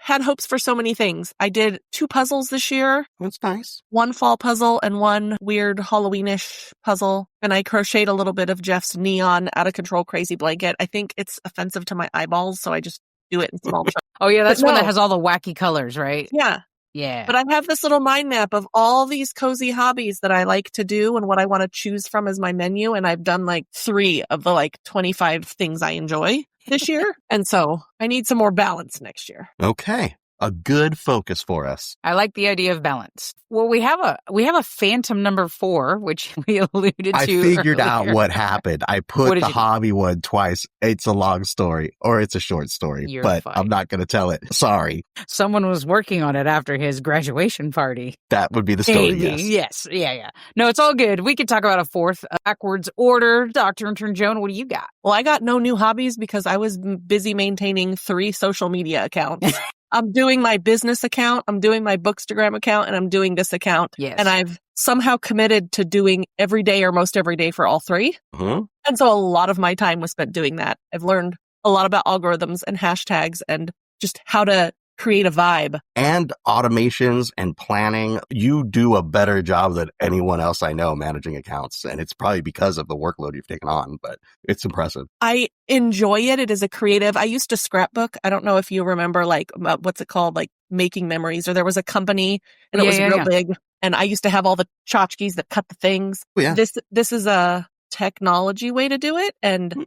for so many things. I did 2 puzzles this year. That's nice. 1 fall puzzle and 1 weird Halloweenish puzzle. And I crocheted a little bit of Jeff's neon out of control crazy blanket. I think it's offensive to my eyeballs, so I just do it in small chunks. Oh yeah, that's one that has all the wacky colors, right? Yeah. Yeah. But I have this little mind map of all these cozy hobbies that I like to do and what I want to choose from as my menu. And I've done like 3 of the like 25 things I enjoy this year. And so I need some more balance next year. Okay. A good focus for us. I like the idea of balance. Well, we have a phantom number 4, which we alluded to. I figured out what happened. I put the hobby one twice. It's a long story or it's a short story, but I'm not going to tell it. Sorry. Someone was working on it after his graduation party. That would be the story. Yes. Yeah. No, it's all good. We could talk about a 4th backwards order. Dr. Intern Joan, what do you got? Well, I got no new hobbies because I was busy maintaining 3 social media accounts. I'm doing my business account, I'm doing my Bookstagram account, and I'm doing this account. Yes. And I've somehow committed to doing every day or most every day for all 3. Mm-hmm. And so a lot of my time was spent doing that. I've learned a lot about algorithms and hashtags and just how to create a vibe. And automations and planning. You do a better job than anyone else I know managing accounts. And it's probably because of the workload you've taken on, but it's impressive. I enjoy it. It is a creative. I used to scrapbook. I don't know if you remember, like, what's it called? Like Making Memories, or there was a company and it was real big. And I used to have all the tchotchkes that cut the things. Oh, yeah. This is a technology way to do it. And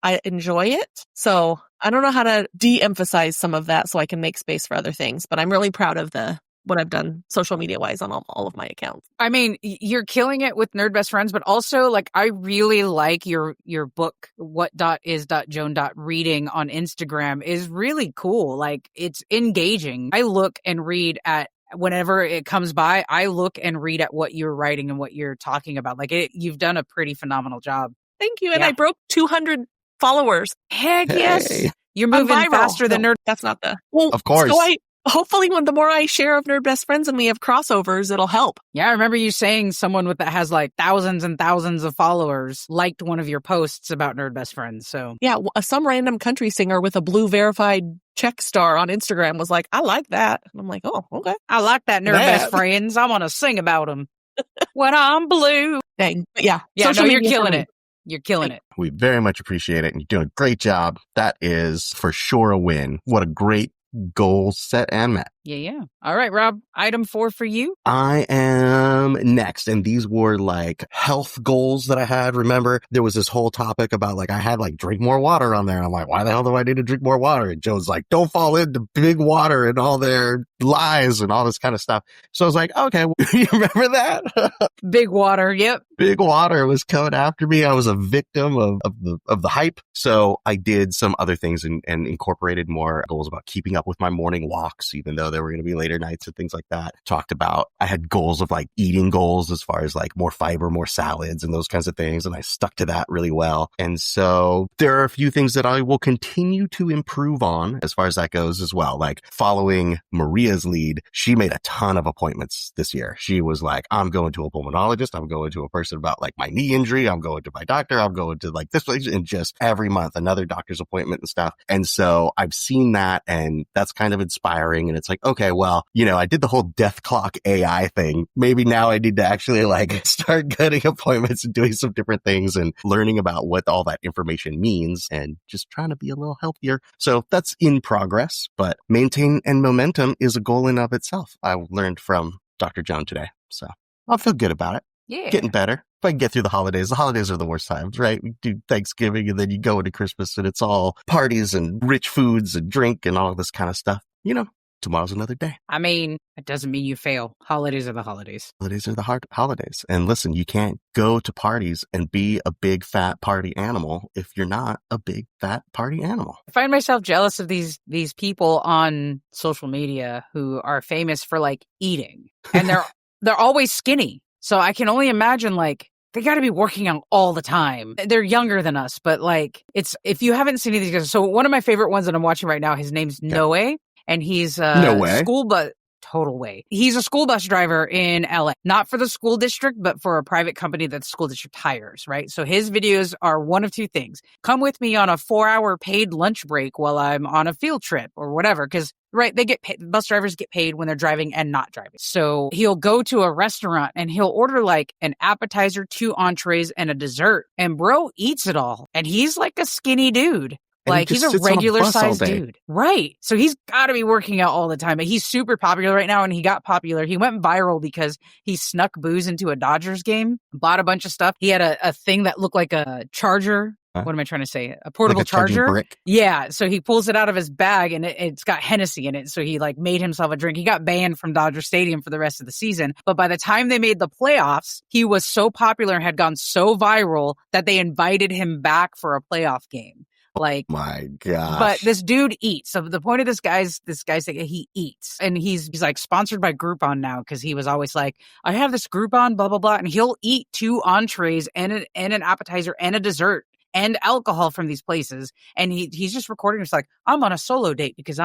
I enjoy it. So I don't know how to de-emphasize some of that so I can make space for other things, but I'm really proud of what I've done social media wise on all of my accounts. I mean, you're killing it with Nerd Best Friends, but also like I really like your book, what.is.joan.reading on Instagram is really cool. Like it's engaging. I look and read at whenever it comes by, I look and read at what you're writing and what you're talking about. Like you've done a pretty phenomenal job. Thank you. And I broke 200 followers. Heck yes. You're moving faster than Nerd. That's not the... Well, of course. So Hopefully, when the more I share of Nerd Best Friends and we have crossovers, it'll help. Yeah, I remember you saying someone that has like thousands and thousands of followers liked one of your posts about Nerd Best Friends. So yeah, some random country singer with a blue verified check star on Instagram was like, I like that. And I'm like, oh, okay. I like that Nerd Best Friends. I want to sing about them. When I'm blue. Dang. Yeah. Yeah, no, you're killing it. You're killing it. We very much appreciate it. And you're doing a great job. That is for sure a win. What a great goal set and met. Yeah. All right, Rob, item 4 for you. I am next. And these were like health goals that I had. Remember, there was this whole topic about like, I had like drink more water on there. And I'm like, why the hell do I need to drink more water? And Joe's like, don't fall into big water and all their lies and all this kind of stuff. So I was like, okay, you remember that? Big water. Yep. Big water was coming after me. I was a victim of the hype. So I did some other things and incorporated more goals about keeping up with my morning walks, even though there were going to be later nights and things like that. Talked about, I had goals of like eating goals as far as like more fiber, more salads and those kinds of things. And I stuck to that really well. And so there are a few things that I will continue to improve on as far as that goes as well. Like following Maria's lead, she made a ton of appointments this year. She was like, I'm going to a pulmonologist. I'm going to a person about like my knee injury. I'm going to my doctor. I'm going to like this place, and just every month, another doctor's appointment and stuff. And so I've seen that, and that's kind of inspiring. And it's like, okay, well, you know, I did the whole death clock AI thing. Maybe now I need to actually like start getting appointments and doing some different things and learning about what all that information means and just trying to be a little healthier. So that's in progress, but maintain and momentum is a goal in of itself. I learned from Dr. Joan today. So I'll feel good about it. Yeah. Getting better. If I can get through the holidays are the worst times, right? We do Thanksgiving and then you go into Christmas and it's all parties and rich foods and drink and all this kind of stuff. You know, tomorrow's another day. I mean, it doesn't mean you fail. Holidays are the holidays. Holidays are the holidays. And listen, you can't go to parties and be a big fat party animal if you're not a big fat party animal. I find myself jealous of these people on social media who are famous for like eating, and they're always skinny. So I can only imagine, like, they got to be working out all the time. They're younger than us, but like, it's, if you haven't seen any of these guys. So one of my favorite ones that I'm watching right now, his name's Noe, and he's school bus. Total way. He's a school bus driver in LA, not for the school district, but for a private company that the school district hires, right? So his videos are one of two things. Come with me on a 4-hour paid lunch break while I'm on a field trip or whatever. Cause right, they get paid, bus drivers get paid when they're driving and not driving. So he'll go to a restaurant and he'll order like an appetizer, 2 entrees and a dessert. And bro eats it all. And he's like a skinny dude. Like, he's a regular sized dude. Right. So he's got to be working out all the time. But he's super popular right now. And he got popular. He went viral because he snuck booze into a Dodgers game, bought a bunch of stuff. He had a thing that looked like a charger. What am I trying to say? A portable like a charger. Brick. Yeah. So he pulls it out of his bag and it's got Hennessy in it. So he like made himself a drink. He got banned from Dodger Stadium for the rest of the season. But by the time they made the playoffs, he was so popular and had gone so viral that they invited him back for a playoff game. Like, my gosh. But this dude eats. So the point of this guy's thing, he eats, and he's like sponsored by Groupon now because he was always like, I have this Groupon, blah blah blah, and he'll eat 2 entrees and an appetizer and a dessert and alcohol from these places, and he's just recording. It's like, I'm on a solo date because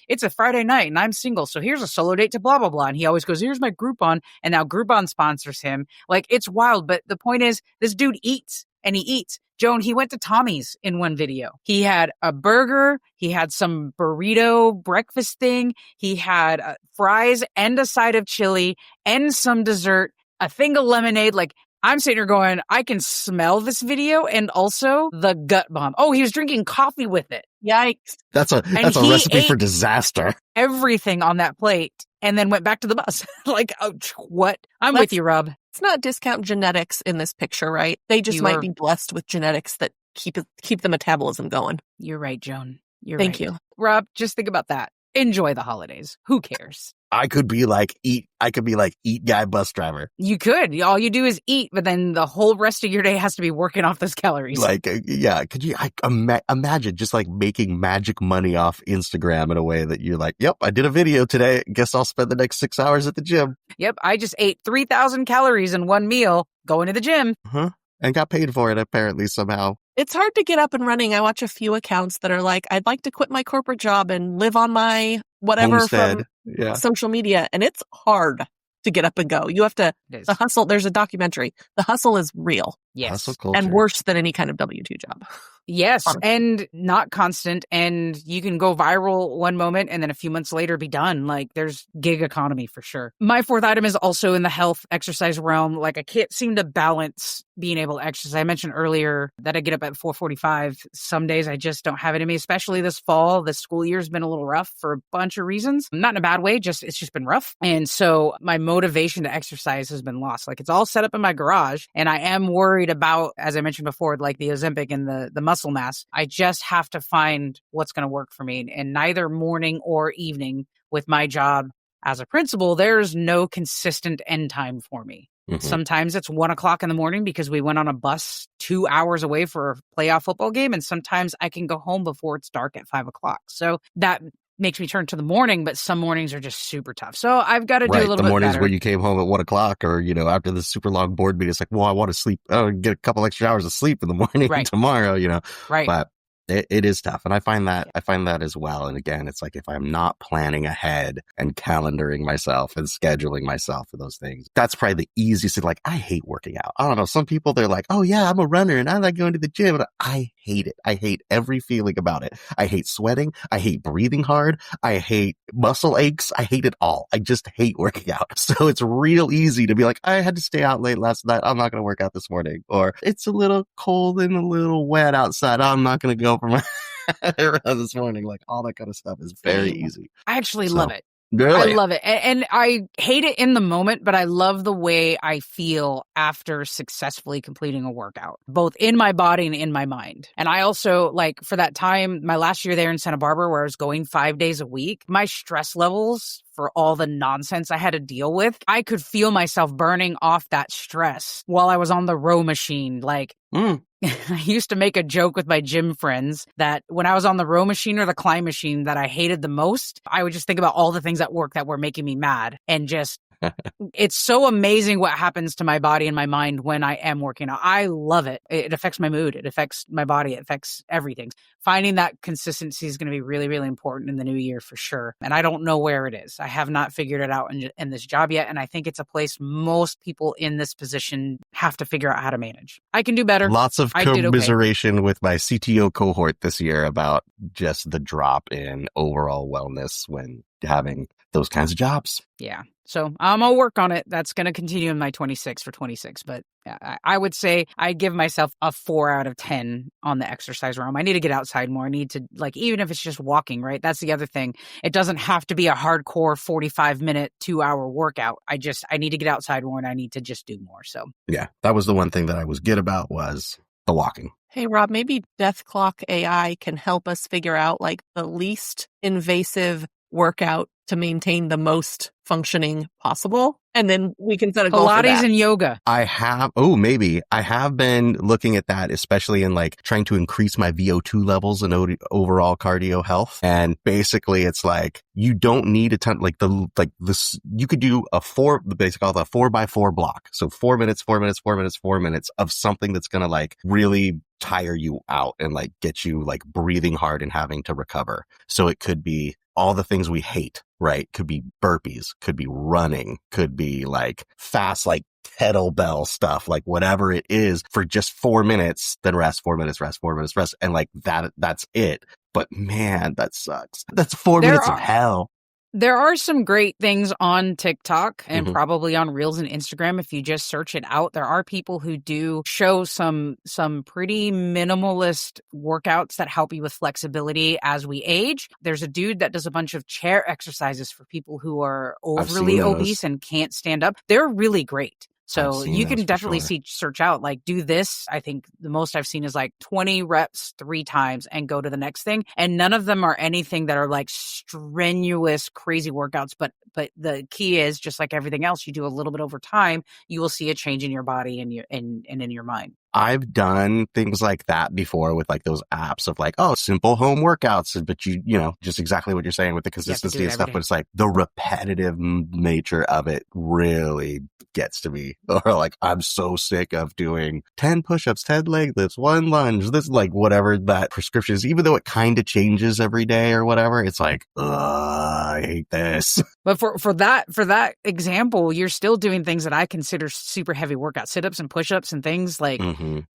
it's a Friday night and I'm single, so here's a solo date to blah blah blah, and he always goes, here's my Groupon, and now Groupon sponsors him. Like, it's wild, but the point is, this dude eats. And he eats. Joan, he went to Tommy's in one video. He had a burger. He had some burrito breakfast thing. He had fries and a side of chili and some dessert, a thing of lemonade. Like, I'm sitting here going, I can smell this video and also the gut bomb. Oh, he was drinking coffee with it. Yikes. That's a recipe for disaster. Everything on that plate and then went back to the bus. Like, oh, what? I'm with you, Rob. Let's not discount genetics in this picture, right? They just might be blessed with genetics that keep the metabolism going. You're right, Joan. Thank you. Rob, just think about that. Enjoy the holidays. Who cares? I could be like eat guy bus driver. You could. All you do is eat, but then the whole rest of your day has to be working off those calories. Like, yeah. Could you imagine just like making magic money off Instagram in a way that you're like, yep, I did a video today. Guess I'll spend the next 6 hours at the gym. Yep. I just ate 3,000 calories in one meal going to the gym. Uh-huh. And got paid for it apparently somehow. It's hard to get up and running. I watch a few accounts that are like, I'd like to quit my corporate job and live on my whatever Homestead. from social media. And it's hard to get up and go. You have to, the hustle, there's a documentary. The hustle is real. Yes. Hustle culture. And worse than any kind of W-2 job. Yes, Honestly. and not constant, and you can go viral one moment and then a few months later be done. Like, there's gig economy for sure. My fourth item is also in the health exercise realm. Like, I can't seem to balance being able to exercise. I mentioned earlier that I get up at 4:45. Some days I just don't have it in me, especially this fall. The school year's been a little rough for a bunch of reasons. Not in a bad way, it's just been rough. And so my motivation to exercise has been lost. Like, it's all set up in my garage, and I am worried about, as I mentioned before, like the Ozempic and the muscle mass. I just have to find what's going to work for me. And neither morning or evening with my job as a principal, there's no consistent end time for me. Mm-hmm. Sometimes it's 1 o'clock in the morning because we went on a bus 2 hours away for a playoff football game. And sometimes I can go home before it's dark at 5 o'clock. So that makes me turn to the morning, but some mornings are just super tough. So I've got to do a little bit better. The mornings where you came home at 1 o'clock or, after the super long board meeting, it's like, well, I want to sleep, get a couple extra hours of sleep in the morning tomorrow, Right. But it is tough. And I find that as well. And again, it's like, if I'm not planning ahead and calendaring myself and scheduling myself for those things, that's probably the easiest thing. Like, I hate working out. I don't know. Some people, they're like, oh yeah, I'm a runner and I like going to the gym. But I hate it. I hate every feeling about it. I hate sweating. I hate breathing hard. I hate muscle aches. I hate it all. I just hate working out. So it's real easy to be like, I had to stay out late last night. I'm not going to work out this morning. Or it's a little cold and a little wet outside. I'm not going to go for my run this morning. Like, all that kind of stuff is very easy. I actually love it. Really? I love it. And I hate it in the moment, but I love the way I feel after successfully completing a workout, both in my body and in my mind. And I also, like, for that time, my last year there in Santa Barbara, where I was going 5 days a week, my stress levels for all the nonsense I had to deal with, I could feel myself burning off that stress while I was on the row machine. Like, I used to make a joke with my gym friends that when I was on the row machine or the climb machine that I hated the most, I would just think about all the things at work that were making me mad and just it's so amazing what happens to my body and my mind when I am working out. I love it. It affects my mood. It affects my body. It affects everything. Finding that consistency is going to be really, really important in the new year for sure. And I don't know where it is. I have not figured it out in this job yet. And I think it's a place most people in this position have to figure out how to manage. I can do better. Lots of commiseration with my CTO cohort this year about just the drop in overall wellness when having those kinds of jobs. Yeah. So I'll work on it. That's going to continue in my 26 for 26. But I would say I give myself a 4 out of 10 on the exercise realm. I need to get outside more. I need to, like, even if it's just walking, right? That's the other thing. It doesn't have to be a hardcore 45-minute, 2-hour workout. I need to get outside more and I need to just do more. So yeah, that was the one thing that I was good about was the walking. Hey, Rob, maybe Death Clock AI can help us figure out like the least invasive workout to maintain the most functioning possible. And then we can set a goal for that. Pilates and yoga. I have been looking at that, especially in like trying to increase my VO2 levels and overall cardio health. And basically it's like, you don't need a ton, you could do a 4x4 block. So 4 minutes, 4 minutes, 4 minutes, 4 minutes of something that's going to like really tire you out and like get you like breathing hard and having to recover. So it could be all the things we hate, right? Could be burpees, could be running, could be like fast, like kettlebell stuff, like whatever it is for just 4 minutes, then rest, 4 minutes, rest, 4 minutes, rest. And like that's it. But man, that sucks. That's 4 minutes of hell. There are some great things on TikTok and probably on Reels and Instagram. If you just search it out, there are people who do show some pretty minimalist workouts that help you with flexibility as we age. There's a dude that does a bunch of chair exercises for people who are overly obese and can't stand up. They're really great. So you can definitely search out, like, do this. I think the most I've seen is like 20 reps 3 times and go to the next thing. And none of them are anything that are like strenuous, crazy workouts. But the key is, just like everything else, you do a little bit over time, you will see a change in your body and in your mind. I've done things like that before with like those apps of like, oh, simple home workouts, but you know, just exactly what you're saying with the consistency and stuff. But it's like the repetitive nature of it really gets to me. Or like, I'm so sick of doing 10 push-ups, 10 leg lifts, 1 lunge, this like whatever that prescription is, even though it kind of changes every day or whatever. It's like, I hate this. But for that example, you're still doing things that I consider super heavy workouts, sit-ups and push-ups and things like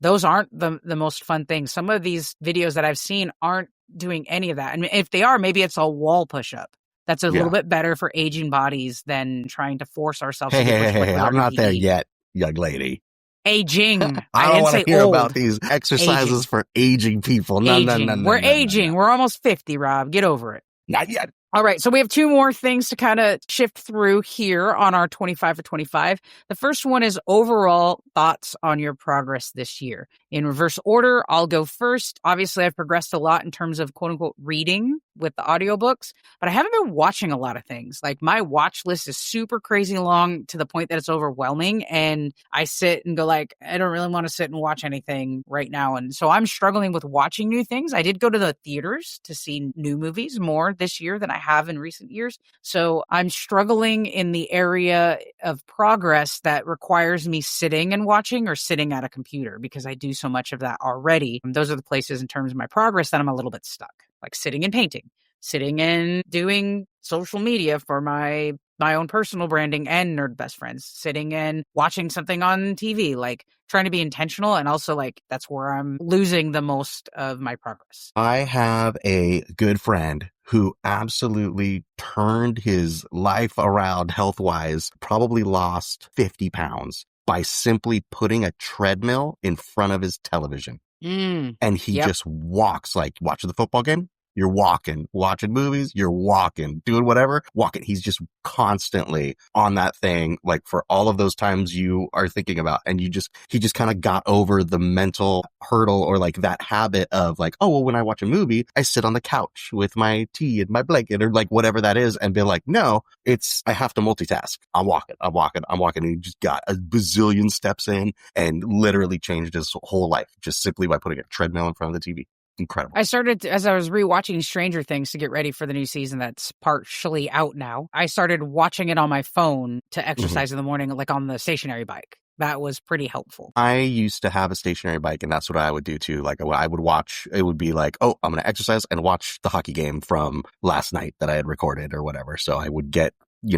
those aren't the most fun things. Some of these videos that I've seen aren't doing any of that. And if they are, maybe it's a wall push-up. That's a little bit better for aging bodies than trying to force ourselves to get Hey, I'm not there yet, young lady. Aging. I don't want to hear about these exercises for aging people. No. We're aging. We're almost 50, Rob. Get over it. Not yet. All right, so we have 2 more things to kind of shift through here on our 25 for 25. The first one is overall thoughts on your progress this year. In reverse order, I'll go first. Obviously, I've progressed a lot in terms of quote-unquote reading with the audiobooks, but I haven't been watching a lot of things. Like my watch list is super crazy long to the point that it's overwhelming, and I sit and go like, I don't really want to sit and watch anything right now. And so I'm struggling with watching new things. I did go to the theaters to see new movies more this year than I have in recent years. So I'm struggling in the area of progress that requires me sitting and watching or sitting at a computer because I do so much of that already. And those are the places in terms of my progress that I'm a little bit stuck, like sitting and painting, sitting and doing social media for my own personal branding and Nerd Best Friends, sitting and watching something on TV, like trying to be intentional. And also like, that's where I'm losing the most of my progress. I have a good friend who absolutely turned his life around health-wise, probably lost 50 pounds by simply putting a treadmill in front of his television. And he just walks, like watching the football game. You're walking, watching movies, you're walking, doing whatever, walking. He's just constantly on that thing, like for all of those times you are thinking about. And he just kind of got over the mental hurdle or like that habit of like, oh, well, when I watch a movie, I sit on the couch with my tea and my blanket or like whatever that is and be like, no, I have to multitask. I'm walking. And he just got a bazillion steps in and literally changed his whole life just simply by putting a treadmill in front of the TV. Incredible. I started, as I was rewatching Stranger Things to get ready for the new season that's partially out now, I started watching it on my phone to exercise in the morning, like on the stationary bike. That was pretty helpful. I used to have a stationary bike, and that's what I would do too. Like I would watch, it would be like, oh, I'm going to exercise and watch the hockey game from last night that I had recorded or whatever. So I would get,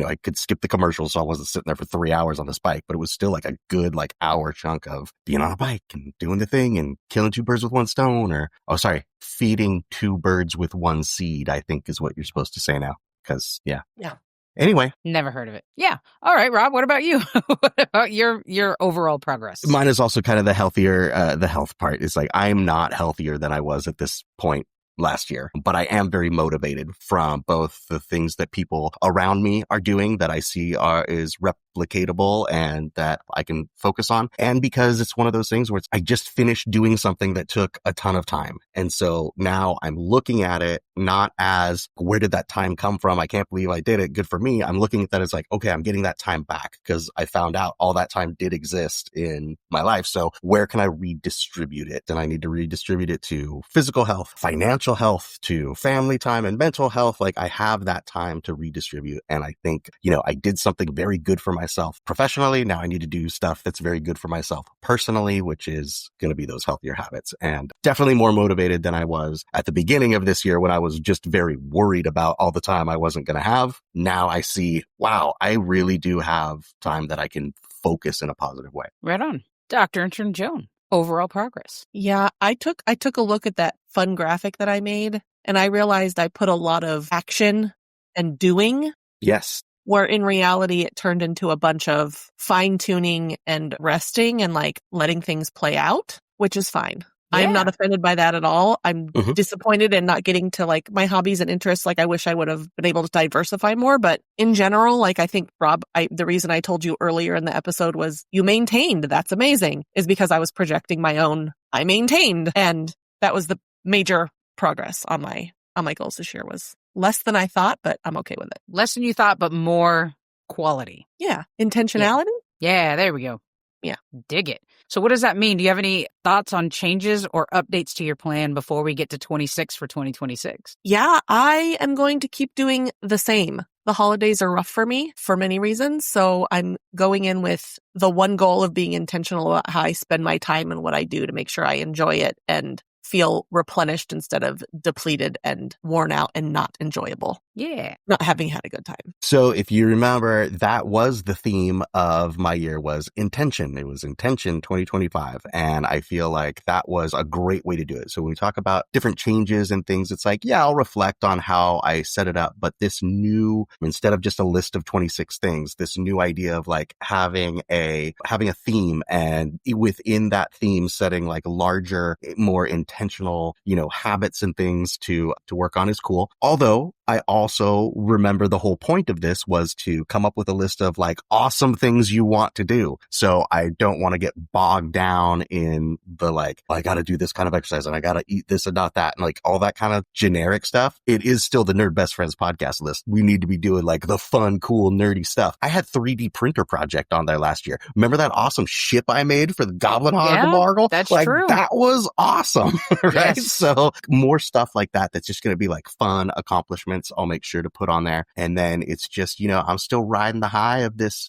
I could skip the commercials so I wasn't sitting there for 3 hours on this bike, but it was still like a good like hour chunk of being on a bike and doing the thing and killing 2 birds with 1 stone feeding 2 birds with 1 seed, I think is what you're supposed to say now. Cause yeah. Anyway. Never heard of it. Yeah. All right, Rob, what about you? What about your overall progress? Mine is also kind of the healthier, the health part is like, I'm not healthier than I was at this point last year, but I am very motivated from both the things that people around me are doing that I see is replicatable and that I can focus on. And because it's one of those things where I just finished doing something that took a ton of time. And so now I'm looking at it not as where did that time come from? I can't believe I did it. Good for me. I'm looking at that as like, okay, I'm getting that time back because I found out all that time did exist in my life. So where can I redistribute it? And I need to redistribute it to physical health, financial health, to family time and mental health. Like I have that time to redistribute. And I think, I did something very good for myself professionally. Now I need to do stuff that's very good for myself personally, which is going to be those healthier habits, and definitely more motivated than I was at the beginning of this year when I was just very worried about all the time I wasn't going to have. Now I see, wow, I really do have time that I can focus in a positive way. Right on. Dr. Intern Joan. Overall progress. Yeah, I took a look at that fun graphic that I made, and I realized I put a lot of action and doing. Yes. Where in reality, it turned into a bunch of fine tuning and resting and like letting things play out, which is fine. Yeah. I'm not offended by that at all. I'm disappointed in not getting to like my hobbies and interests. Like I wish I would have been able to diversify more. But in general, like I think, Rob, the reason I told you earlier in the episode was you maintained. That's amazing. Is because I was projecting my own. I maintained. And that was the major progress on my goals this year. Was less than I thought, but I'm okay with it. Less than you thought, but more quality. Yeah. Intentionality? Yeah, there we go. Yeah. Dig it. So what does that mean? Do you have any thoughts on changes or updates to your plan before we get to 26 for 2026? Yeah, I am going to keep doing the same. The holidays are rough for me for many reasons. So I'm going in with the one goal of being intentional about how I spend my time and what I do to make sure I enjoy it and feel replenished instead of depleted and worn out and not enjoyable. Yeah. Not having had a good time. So if you remember, that was the theme of my year was intention. It was intention 2025. And I feel like that was a great way to do it. So when we talk about different changes and things, it's like, yeah, I'll reflect on how I set it up. But this new, instead of just a list of 26 things, this new idea of like having a theme, and within that theme, setting like larger, more intentional, habits and things to work on is cool. Although I also remember the whole point of this was to come up with a list of like awesome things you want to do. So I don't want to get bogged down in the like, I got to do this kind of exercise and I got to eat this and not that and like all that kind of generic stuff. It is still the Nerd Best Friends podcast list. We need to be doing like the fun, cool, nerdy stuff. I had 3D printer project on there last year. Remember that awesome ship I made for the Goblin Hoggle? That's like, true. That was awesome, right? Yes. So more stuff like that that's just going to be like fun accomplishments I'll make sure to put on there. And then it's just, I'm still riding the high of this,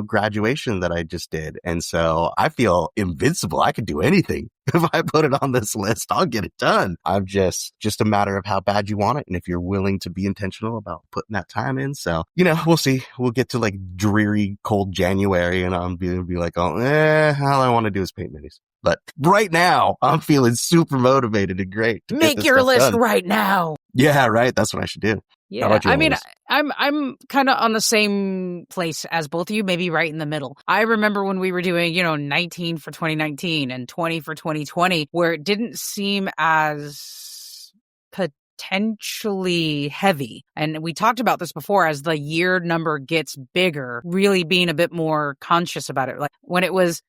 graduation that I just did. And so I feel invincible. I could do anything. If I put it on this list, I'll get it done. I'm just a matter of how bad you want it. And if you're willing to be intentional about putting that time in. So, we'll see. We'll get to like dreary, cold January and I'll be like, all I want to do is paint minis. But right now I'm feeling super motivated and great. Make your list right now. Yeah, right. That's what I should do. Yeah, I mean, I'm kind of on the same place as both of you, maybe right in the middle. I remember when we were doing, 19 for 2019 and 20 for 2020, where it didn't seem as potentially heavy. And we talked about this before as the year number gets bigger, really being a bit more conscious about it. Like when it was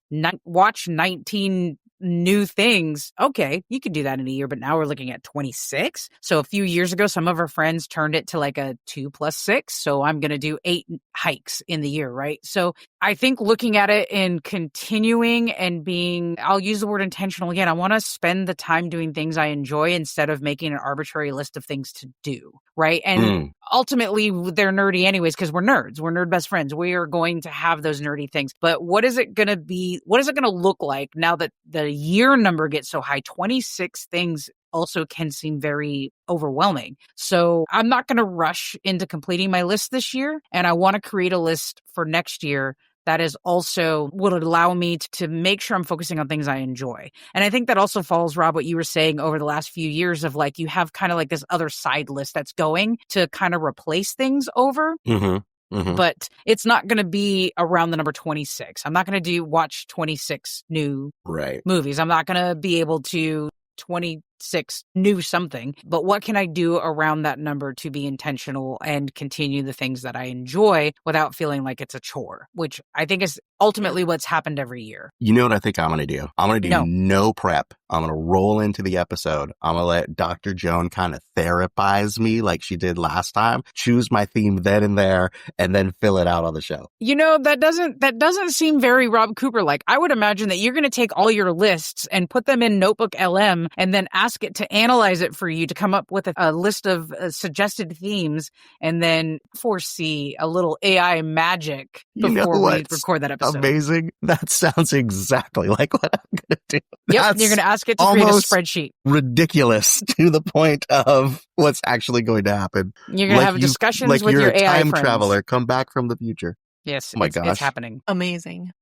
watch 19 new things, okay, you could do that in a year, but now we're looking at 26. So a few years ago, some of our friends turned it to like a 2 + 6. So I'm going to do 8 hikes in the year, right? So I think looking at it and continuing and being, I'll use the word intentional again. I want to spend the time doing things I enjoy instead of making an arbitrary list of things to do, right? And ultimately they're nerdy anyways because we're nerds. We're nerd best friends. We are going to have those nerdy things. But what is it going to be? What is it going to look like now that the year number gets so high? 26 things also can seem very overwhelming. So I'm not going to rush into completing my list this year. And I want to create a list for next year that is also would allow me to make sure I'm focusing on things I enjoy. And I think that also follows, Rob, what you were saying over the last few years of like, you have kind of like this other side list that's going to kind of replace things over. But it's not going to be around the number 26. I'm not going to watch 26 new movies. I'm not going to be able to 26 new something. But what can I do around that number to be intentional and continue the things that I enjoy without feeling like it's a chore, which I think is ultimately what's happened every year. You know what I think I'm going to do? I'm going to do no prep. I'm going to roll into the episode. I'm going to let Dr. Joan kind of therapize me like she did last time, choose my theme then and there, and then fill it out on the show. That doesn't seem very Rob Cooper-like. I would imagine that you're going to take all your lists and put them in Notebook LM and then ask it to analyze it for you to come up with a list of suggested themes and then foresee a little AI magic before we record that episode. Amazing. That sounds exactly like what I'm going to do. Yep, you're going to ask it to create a spreadsheet. Ridiculous to the point of what's actually going to happen. You're going to have discussions with your AI friends. Like you're a time traveler, come back from the future. Yes, oh my gosh. It's happening. Amazing.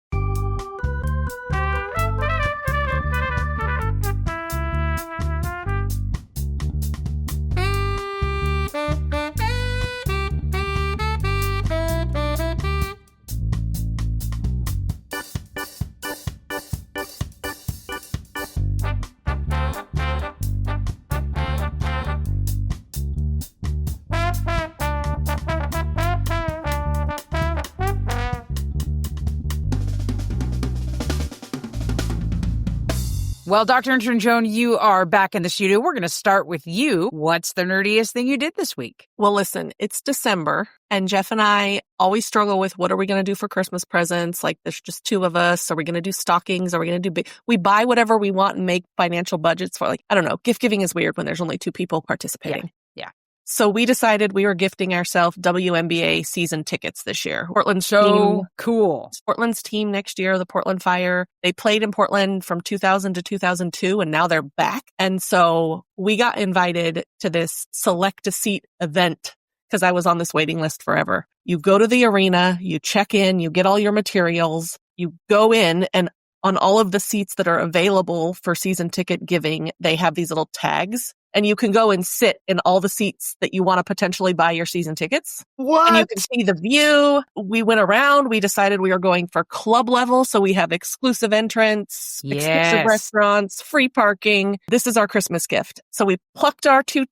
Well, Dr. Intern Joan, you are back in the studio. We're going to start with you. What's the nerdiest thing you did this week? Well, listen, it's December, and Jeff and I always struggle with what are we going to do for Christmas presents? Like, there's just two of us. Are we going to do stockings? Are we going to do big? We buy whatever we want and make financial budgets for, like, I don't know. Gift giving is weird when there's only two people participating. Yeah. So we decided we were gifting ourselves WNBA season tickets this year. Portland's cool. Portland's team next year, the Portland Fire. They played in Portland from 2000 to 2002, and now they're back. And so we got invited to this select a seat event because I was on this waiting list forever. You go to the arena, you check in, you get all your materials, you go in, and on all of the seats that are available for season ticket giving, they have these little tags. And you can go and sit in all the seats that you want to potentially buy your season tickets. What? And you can see the view. We went around. We decided we were going for club level. So we have exclusive entrance, exclusive restaurants, free parking. This is our Christmas gift. So we plucked our two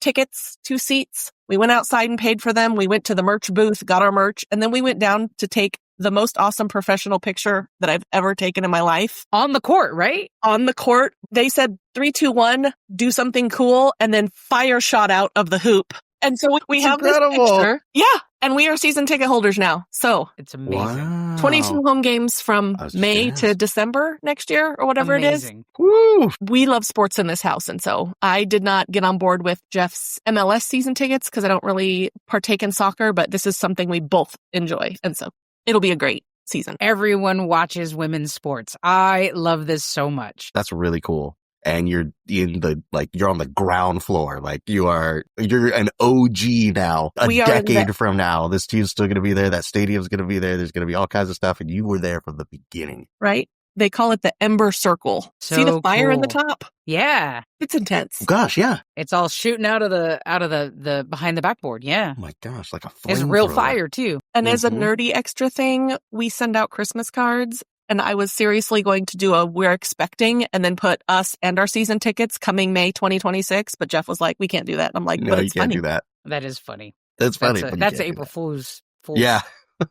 seats. We went outside and paid for them. We went to the merch booth, got our merch, and then we went down to take the most awesome professional picture that I've ever taken in my life. On the court, right? On the court. They said 3, 2, 1, do something cool, and then fire shot out of the hoop. And so we have incredible. This picture. Yeah. And we are season ticket holders now. So it's amazing. Wow. 22 home games from May to December next year or whatever it is. Woo. We love sports in this house. And so I did not get on board with Jeff's MLS season tickets because I don't really partake in soccer, but this is something we both enjoy. And so it'll be a great season. Everyone watches women's sports. I love this so much. That's really cool. And you're you're on the ground floor. Like you're an OG now. A decade from now, this team's still going to be there. That stadium's going to be there. There's going to be all kinds of stuff. And you were there from the beginning. Right. They call it the Ember Circle. So see the fire cool. in the top? Yeah. It's intense. Gosh, yeah. It's all shooting out of the behind the backboard. Yeah. Oh my gosh, like a flame. It's real fire too. And as a nerdy extra thing, we send out Christmas cards. And I was seriously going to do a we're expecting and then put us and our season tickets coming May 2026. But Jeff was like, we can't do that. And I'm like, no, but you it's can't funny. do that. That is funny. That's funny. That's April Fool's. Yeah.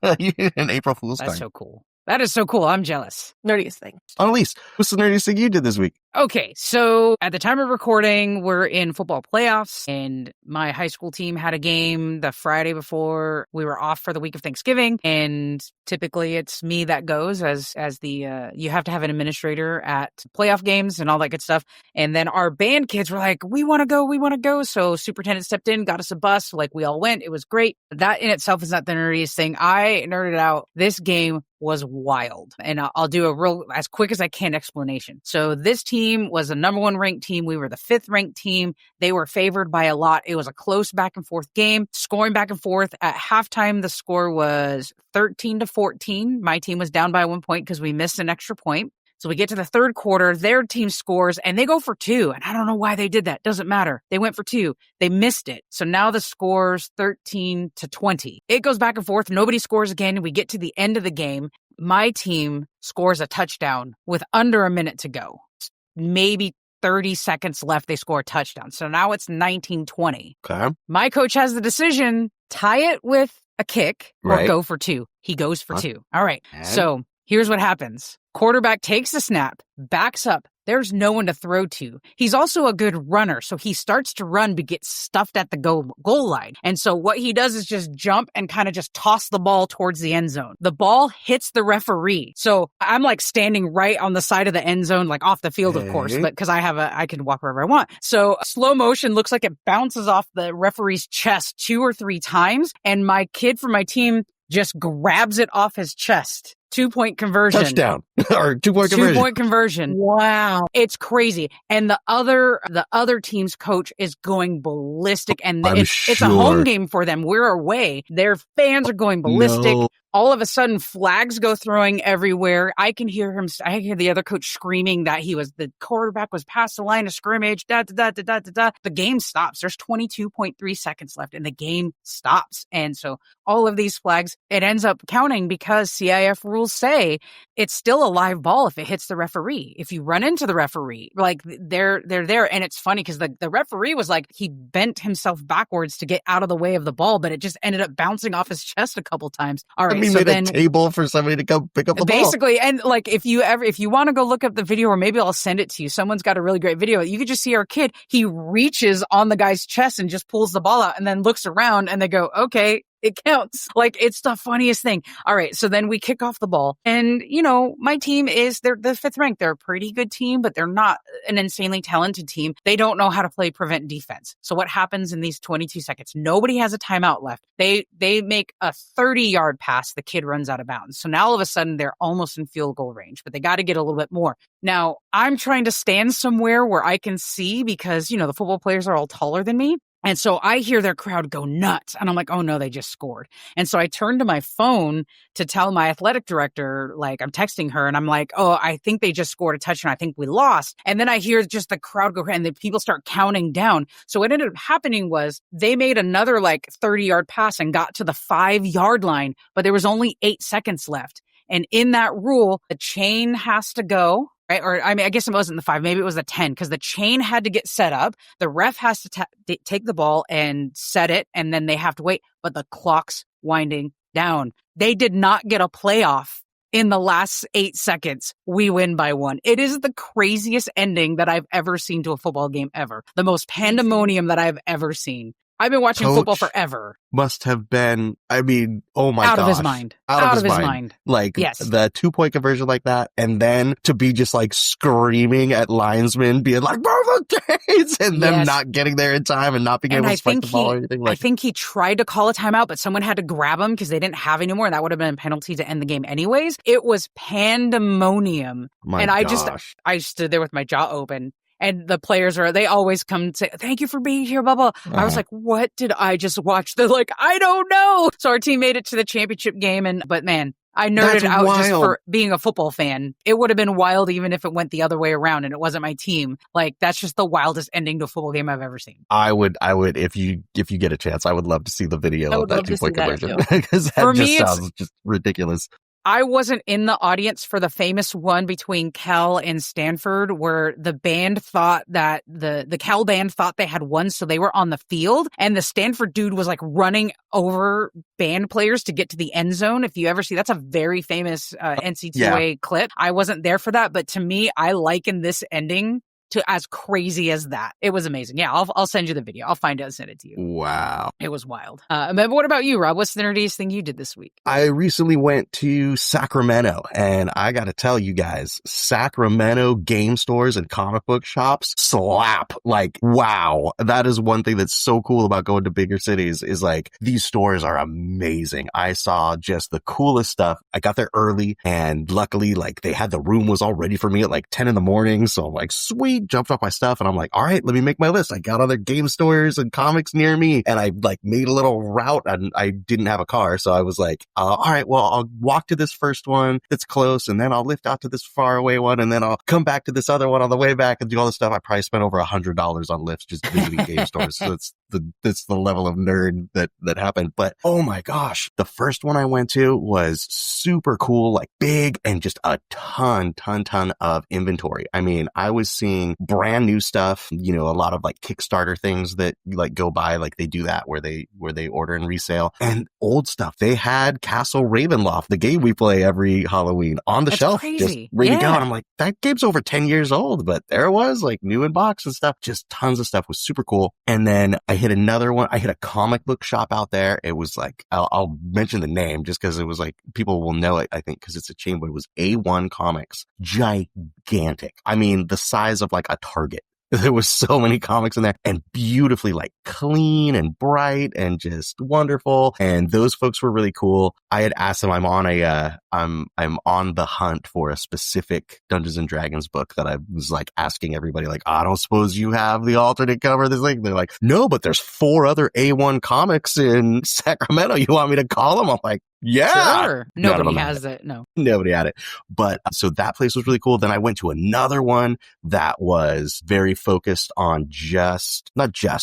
An April Fool's That's card. so cool. That is so cool. I'm jealous. Nerdiest thing. Analese, what's the nerdiest thing you did this week? Okay, so at the time of recording, we're in football playoffs, and my high school team had a game the Friday before we were off for the week of Thanksgiving, and typically it's me that goes as the, you have to have an administrator at playoff games and all that good stuff, and then our band kids were like, we want to go, so superintendent stepped in, got us a bus, like we all went, it was great. That in itself is not the nerdiest thing. I nerded out. This game was wild. And I'll do a real, as quick as I can, explanation. So this team was the number 1 ranked team. We were the 5th ranked team. They were favored by a lot. It was a close back and forth game, scoring back and forth. At halftime, the score was 13-14. My team was down by 1 point because we missed an extra point. So we get to the third quarter, their team scores, and they go for 2. And I don't know why they did that. Doesn't matter. They went for 2. They missed it. So now the score's 13-20. It goes back and forth. Nobody scores again. We get to the end of the game. My team scores a touchdown with under a minute to go. Maybe 30 seconds left, they score a touchdown. So now it's 19-20. Okay. My coach has the decision, tie it with a kick or go for 2. He goes for 2. All right. And? So here's what happens. Quarterback takes the snap, backs up. There's no one to throw to. He's also a good runner, so he starts to run but gets stuffed at the goal line. And so what he does is just jump and kind of just toss the ball towards the end zone. The ball hits the referee. So I'm like standing right on the side of the end zone, like off the field, of course, but because I can walk wherever I want. So slow motion looks like it bounces off the referee's chest 2 or 3 times. And my kid from my team just grabs it off his chest. 2-point conversion. Touchdown. Or 2-point conversion. 2-point conversion. Wow. It's crazy. And the other team's coach is going ballistic. And it's a home game for them. We're away. Their fans are going ballistic. No. All of a sudden, flags go throwing everywhere. I can hear the other coach screaming that the quarterback was past the line of scrimmage. The game stops. There's 22.3 seconds left and the game stops. And so all of these flags, it ends up counting because CIF rules say it's still a live ball if it hits the referee. If you run into the referee, like they're there. And it's funny because the referee was like, he bent himself backwards to get out of the way of the ball, but it just ended up bouncing off his chest a couple times. All right. He made a table for somebody to come pick up the ball. Basically, and like if you want to go look up the video, or maybe I'll send it to you. Someone's got a really great video. You could just see our kid. He reaches on the guy's chest and just pulls the ball out and then looks around and they go, okay, it counts. Like, it's the funniest thing. All right. So then we kick off the ball. And, my team they're the 5th ranked. They're a pretty good team, but they're not an insanely talented team. They don't know how to play prevent defense. So what happens in these 22 seconds? Nobody has a timeout left. They make a 30-yard pass. The kid runs out of bounds. So now all of a sudden they're almost in field goal range, but they got to get a little bit more. Now I'm trying to stand somewhere where I can see because, the football players are all taller than me. And so I hear their crowd go nuts. And I'm like, oh no, they just scored. And so I turned to my phone to tell my athletic director, like I'm texting her and I'm like, oh, I think they just scored a touchdown. I think we lost. And then I hear just the crowd go and the people start counting down. So what ended up happening was they made another 30-yard pass and got to the 5-yard line, but there was only 8 seconds left. And in that rule, the chain has to go. Right? Or, I guess it wasn't the 5, maybe it was the 10, because the chain had to get set up. The ref has to take the ball and set it, and then they have to wait. But the clock's winding down. They did not get a playoff in the last 8 seconds. We win by 1. It is the craziest ending that I've ever seen to a football game ever. The most pandemonium that I've ever seen. I've been watching football forever. Must have been, oh my gosh. Out of his mind. Out of his mind. Yes. The 2-point conversion like that. And then to be just screaming at linesmen, being like, move the chains, and them not getting there in time and not being able to spike the ball or anything. I think he tried to call a timeout, but someone had to grab him because they didn't have any more. And that would have been a penalty to end the game anyways. It was pandemonium. I stood there with my jaw open. And the players they always come say, thank you for being here, blah, blah. I was like, what did I just watch? They're like, I don't know. So our team made it to the championship game. But man, I nerded out just for being a football fan. It would have been wild even if it went the other way around and it wasn't my team. That's just the wildest ending to a football game I've ever seen. I would, if you get a chance, I would love to see the video of that 2-point conversion. Because that sounds just ridiculous. I wasn't in the audience for the famous one between Cal and Stanford where the band thought that the Cal band thought they had won, so they were on the field, and the Stanford dude was running over band players to get to the end zone. If you ever see, that's a very famous NCAA clip. I wasn't there for that, but to me, I liken this ending to as crazy as that. It was amazing. Yeah, I'll send you the video. I'll find it and send it to you. Wow. It was wild. But what about you, Rob? What's the nerdiest thing you did this week? I recently went to Sacramento, and I got to tell you guys, Sacramento game stores and comic book shops slap. Wow. That is one thing that's so cool about going to bigger cities is these stores are amazing. I saw just the coolest stuff. I got there early, and luckily, they had the room was all ready for me at 10 in the morning. So I'm like, sweet. Jumped off my stuff and I'm like, all right, let me make my list. I got other game stores and comics near me, and I made a little route, and I didn't have a car. So I was like, all right, well, I'll walk to this first one that's close, and then I'll lift out to this far away one, and then I'll come back to this other one on the way back and do all this stuff. I probably spent over $100 on lifts just visiting game stores. So it's the level of nerd that happened. But oh my gosh, the first one I went to was super cool, big, and just a ton of inventory. I was seeing brand new stuff, a lot of Kickstarter things that go by, they do that where they order and resale, and old stuff. They had Castle Ravenloft, the game we play every Halloween, on the shelf, crazy. Just ready to go. And I'm like, that game's over 10 years old, but there it was, new in box and stuff. Just tons of stuff. Was super cool. And then I hit another one. I hit a comic book shop out there. It was I'll mention the name just because it was people will know it, I think, because it's a chain, but it was A1 Comics. Gigantic. The size of a Target. There was so many comics in there, and beautifully clean and bright and just wonderful. And those folks were really cool. I had asked them, I'm on the hunt for a specific Dungeons and Dragons book that I was asking everybody, I don't suppose you have the alternate cover of this thing? They're like, no, but there's 4 other A1 comics in Sacramento. You want me to call them? I'm like, yeah. Sure. Nobody has it. No. Nobody had it. But so that place was really cool. Then I went to another one that was very focused on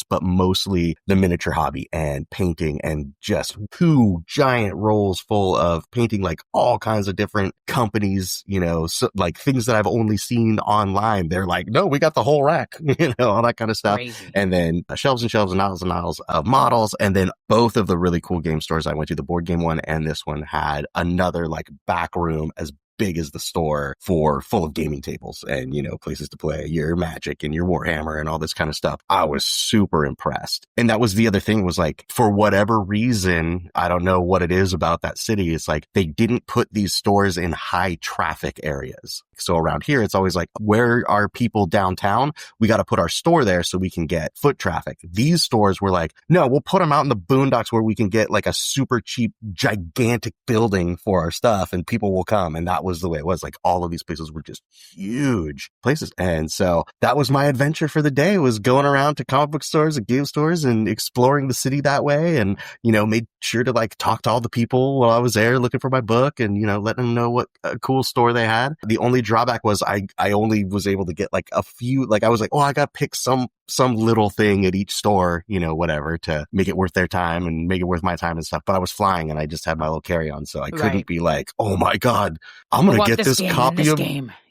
but mostly the miniature hobby and painting, and just 2 giant rolls full of painting all kinds of different companies, so, things that I've only seen online. They're like, no, we got the whole rack, all that kind of stuff. Crazy. And then shelves and shelves and aisles of models. And then both of the really cool game stores I went to, the board game one and this one, had another like back room as big as the store full of gaming tables and, places to play your Magic and your Warhammer and all this kind of stuff. I was super impressed. And that was the other thing, was like, for whatever reason, I don't know what it is about that city. It's like they didn't put these stores in high traffic areas. So around here, it's always like, where are people downtown? We got to put our store there so we can get foot traffic. These stores were like, no, we'll put them out in the boondocks where we can get like a super cheap, gigantic building for our stuff and people will come. And that was the way it was. Like all of these places were just huge places. And so that was my adventure for the day, was going around to comic book stores and game stores and exploring the city that way. And, made sure to like talk to all the people while I was there looking for my book and, letting them know what a cool store they had. The only drawback was I only was able to get like a few, like I was like, oh, I got to pick some little thing at each store, whatever, to make it worth their time and make it worth my time and stuff. But I was flying and I just had my little carry-on. So I couldn't be like, oh my God, I'm going to get this copy of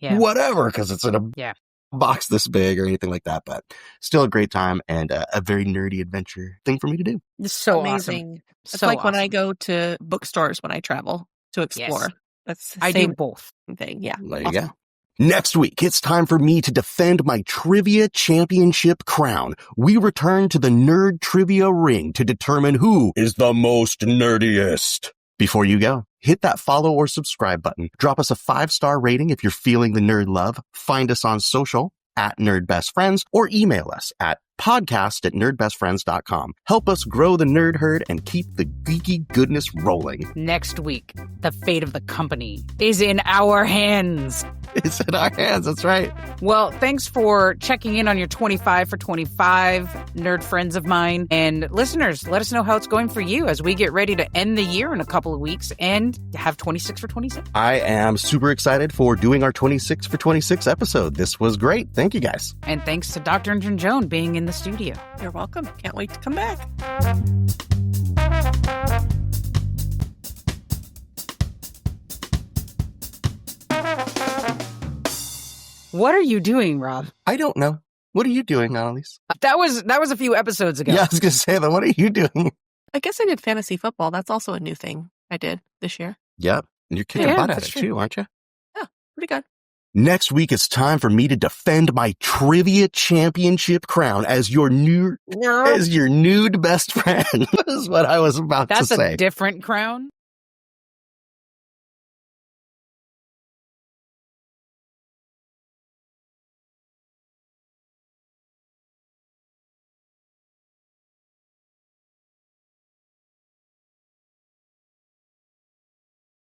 whatever, because it's in a box this big or anything like that. But still a great time and a very nerdy adventure thing for me to do. It's so amazing. Awesome. It's so like awesome. When I go to bookstores when I travel to explore. Yes. That's I do both thing. Yeah. There you go. Next week, it's time for me to defend my trivia championship crown. We return to the nerd trivia ring to determine who is the most nerdiest. Before you go, hit that follow or subscribe button. Drop us a 5-star rating if you're feeling the nerd love. Find us on social at Nerd Best Friends or email us at podcast@nerdbestfriends.com. Help us grow the nerd herd and keep the geeky goodness rolling. Next week, the fate of the company is in our hands. It's in our hands, that's right. Well, thanks for checking in on your 25 for 25 nerd friends of mine. And listeners, let us know how it's going for you as we get ready to end the year in a couple of weeks and have 26 for 26. I am super excited for doing our 26 for 26 episode. This was great. Thank you, guys. And thanks to Dr. Intern Joan being in the studio. You're welcome. Can't wait to come back. What are you doing, Rob? I don't know. What are you doing, Analese? That was a few episodes ago. Yeah, I was going to say that. What are you doing? I guess I did fantasy football. That's also a new thing I did this year. Yep. And you're kicking butt at it too, aren't you? Yeah, pretty good. Next week, it's time for me to defend my trivia championship crown as your nude best friend. Is what I was about to say. That's a different crown?